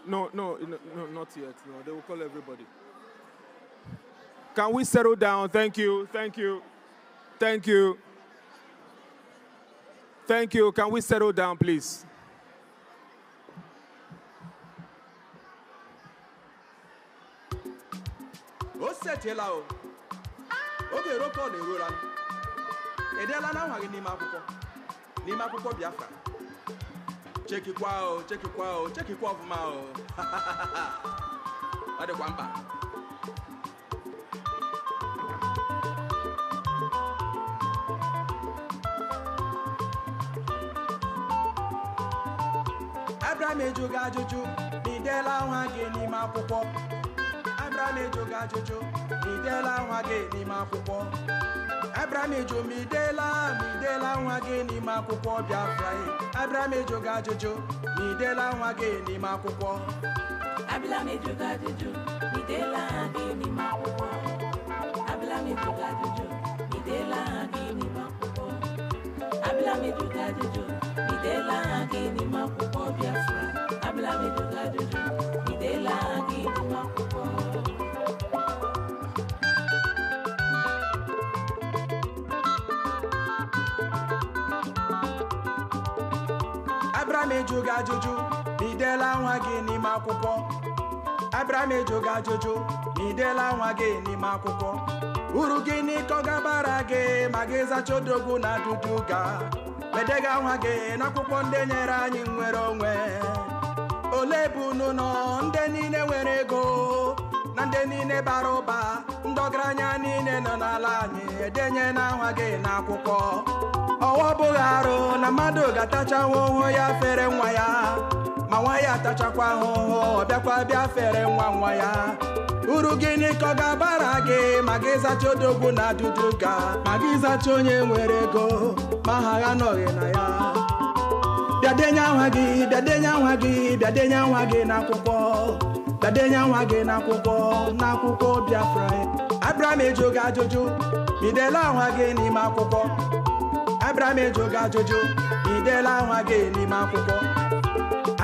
No, not yet. No, they will call everybody. Can we settle down? Thank you, thank you, thank you. Thank you. Can we settle down, please? Biafra. Check it out, check it out, check it out for my other one back. Abraham Ejoga Jojo, Nidela Wage ni Mapupo. Abraham Ejoga Jojo, Nidela Wage ni Mapupo. Abraham Ejo Midela Wage ni Mapupo Biafra. Abraham Ejoga Jojo, Nidela Wage ni Mapupo. Abraham Ejoga Jojo, Nidela Wage ni Mapupo. Abraham Ejoga Jojo, Nidela Wage ni Mapupo. Abraham Ejoga Jojo, Nidela Wage ni Mapupo Biafra. Abraham Ejoga Jojo, Nidela Wage ni Mapupo. Abraham Ejoga Jojo, Nidela Wage ni Mapupo. Abraham Ejoga Jojo, Nidela Wage ni Mapupo. Urugini kogabarage, mageza chodogu na duduga. Medega Wage na kupo ndenyere anyị nwere onwe. Olebu nuno nde niile nwere ego, na nde niile bara ụba, ndọgaranya niile nọ n'ala anyị edenye na Wage na akwụkwọ. Ọwọ bụghị arụ na mmadụ ga-atacha ahụhụ ya fere nwa ya, ma nwa ya atachakwa ahụhụ ọ bịakwa bịa fere nwa ya. Uru gịnị ka ọ ga-abara gị ma gị zacha odogwu na duduga, ma gị zacha onye nwere ego ma ha anọghị na ya. Bịadenye nwa gị, bịadenye nwa gị, bịadenye nwa gị n'akwụkwọ, bịadenye nwa gị n'akwụkwọ Biafra. Abraham Ejoga Jojo, Nidela nwa gị n'ime akwụkwọ. Abraham Ejoga Jojo, Nidela nwa gị n'ime akwụkwọ.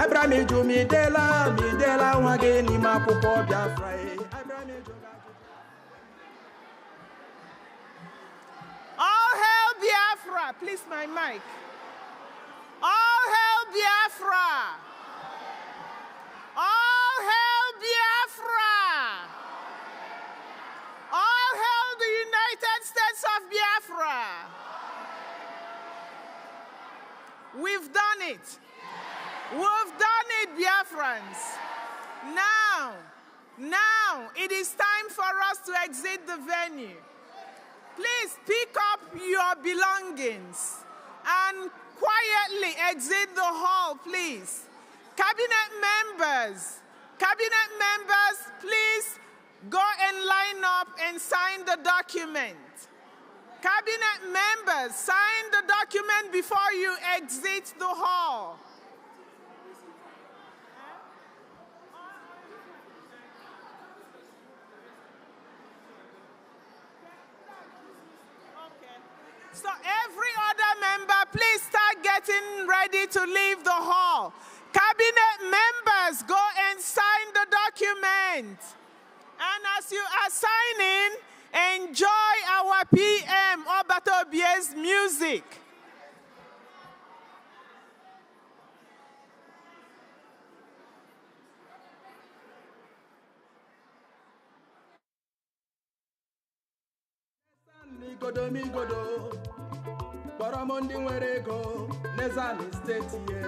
Abraham Ejo Midela nwa gị n'ime akwụkwọ Biafra. All hail Biafra. Please, my mic. All hail Biafra. All hail Biafra. All hail the United States of Biafra. We've done it. We've done it, Biafrans. Now, it is time for us to exit the venue. Please pick up your belongings and quietly exit the hall, please. Cabinet members, please go and line up and sign the document. Cabinet members, sign the document before you exit the hall. So every other member, please start getting ready to leave the hall. Cabinet members, go and sign the document. And as you are signing, enjoy our PM Obatobie's music. Migodo, Baramundi Werego, Nezani State ye.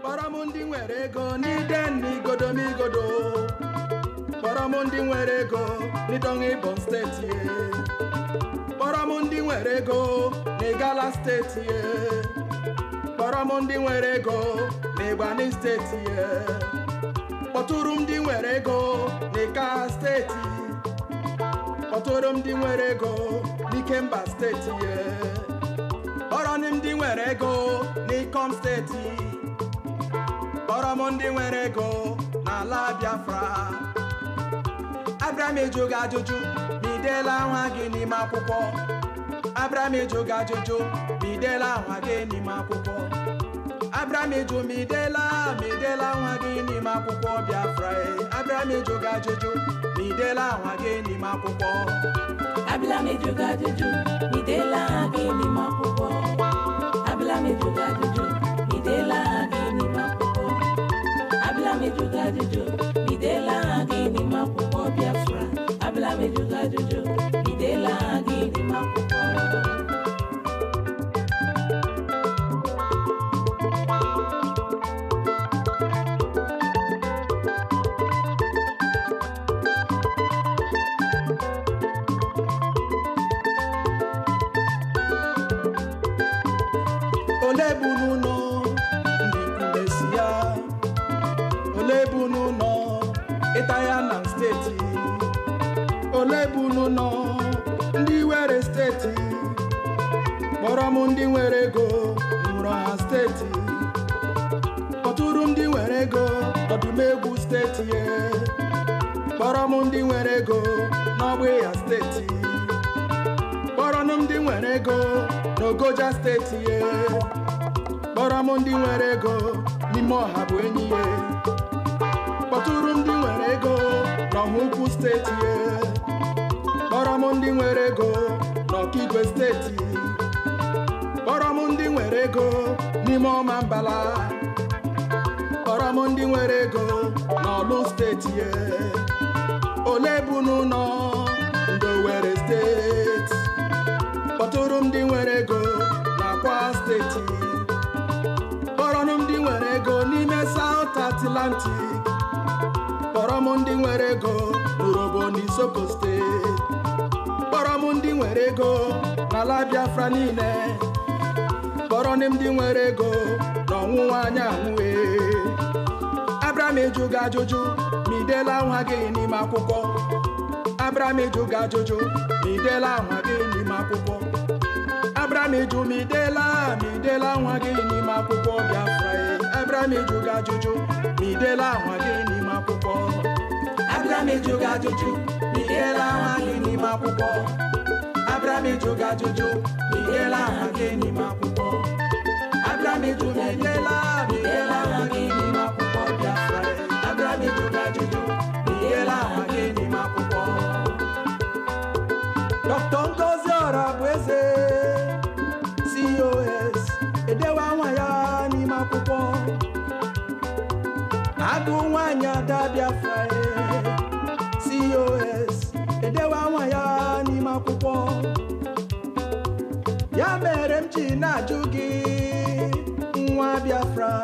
Baramundi Werego, Niden Migodo, Baramundi Werego, Nidong Ebon State ye. Baramundi Werego, Negala State ye. Baramundi Werego, Nebani State ye. Oturum di Werego, Neka State ye. Otorom di Werego, ni Kemba State ye. Oronim di Werego, ni Com State ye. Oromon di Werego, na la Biafra. Abrame joga jojo, mi de la wage ni mapopo. Abrame joga jojo, mi de la wage ni mapopo. Abrame jo mi de la wage ni mapopo Biafra. Abrame joga jojo, mi de la wage ni mapopo. Abrame joga jojo, mi de la wage ni mapopo. Abrame joga jojo, mi de la wage ni mapopo. Abrame joga jojo, mi de la wage ni mapopo Biafra. Abrame joga jojo, mi de la wage ni mapopo. Italian State, Olebunu no, ndi were State, Boromundi werego, Mura State, Oturum di werego, Odumegu State ye, Boromundi werego, Nobweya State, Boronum di werego, Nogoja State ye, Boromundi werego, Nimo Habuenyi ye. Oturum di Werego, no Muku State ye. Boromundi Werego, no Kigwe State. Boromundi Werego, Nimo Mambala. Boromundi Werego, no Lu State ye. Olebunu no, Ndowere State. Oturum di Werego, na Kwa State. Boronum di Werego, Nime South Atlantic. Boromundi Werego, Uroboni Soko State. Boromundi Werego, na la Biafra nine. Boronim di Werego, no Nwanya nwe. Abrame joga jojo, mi de la wage ni makuko. Abrame joga jojo, mi de la wage ni makuko. Abrame jo mi de la wage ni makuko Biafra. Abrame joga jojo, mi de la wage ni makuko. Abrame joga jojo, mi de la wage ni makuko. Abrame joga jojo, mi de la wage ni makuko. Abrame jo mi de la wage ni makuko Biafra. Abrame joga jojo, mi de la wage ni makuko. Dr. Ngozi Orabweze, COS, edewa nwaya ni makuko. Agu nwanya da Biafra, COS, edewa nwaya ni makuko. Ya mere m ji na-ajụ gị, nwa Biafra,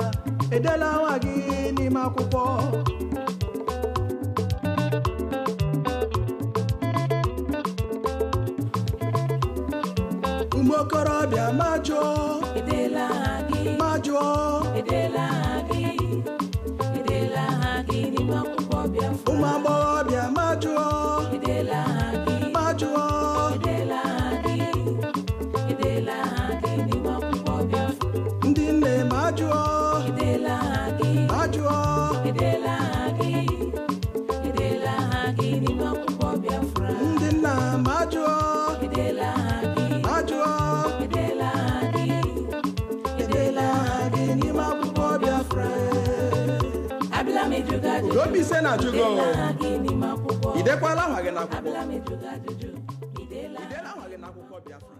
edela nwa gị n'ime akwụkwọ. Ụmụ okorobịa majụọ, edela gị, majụọ, edela gị n'ime akwụkwọ Biafra. Ụmụ agbọghọbịa majụọ. Don't be saying that you go. Idekwala hage na kuko. Idela hage na kuko Biafra.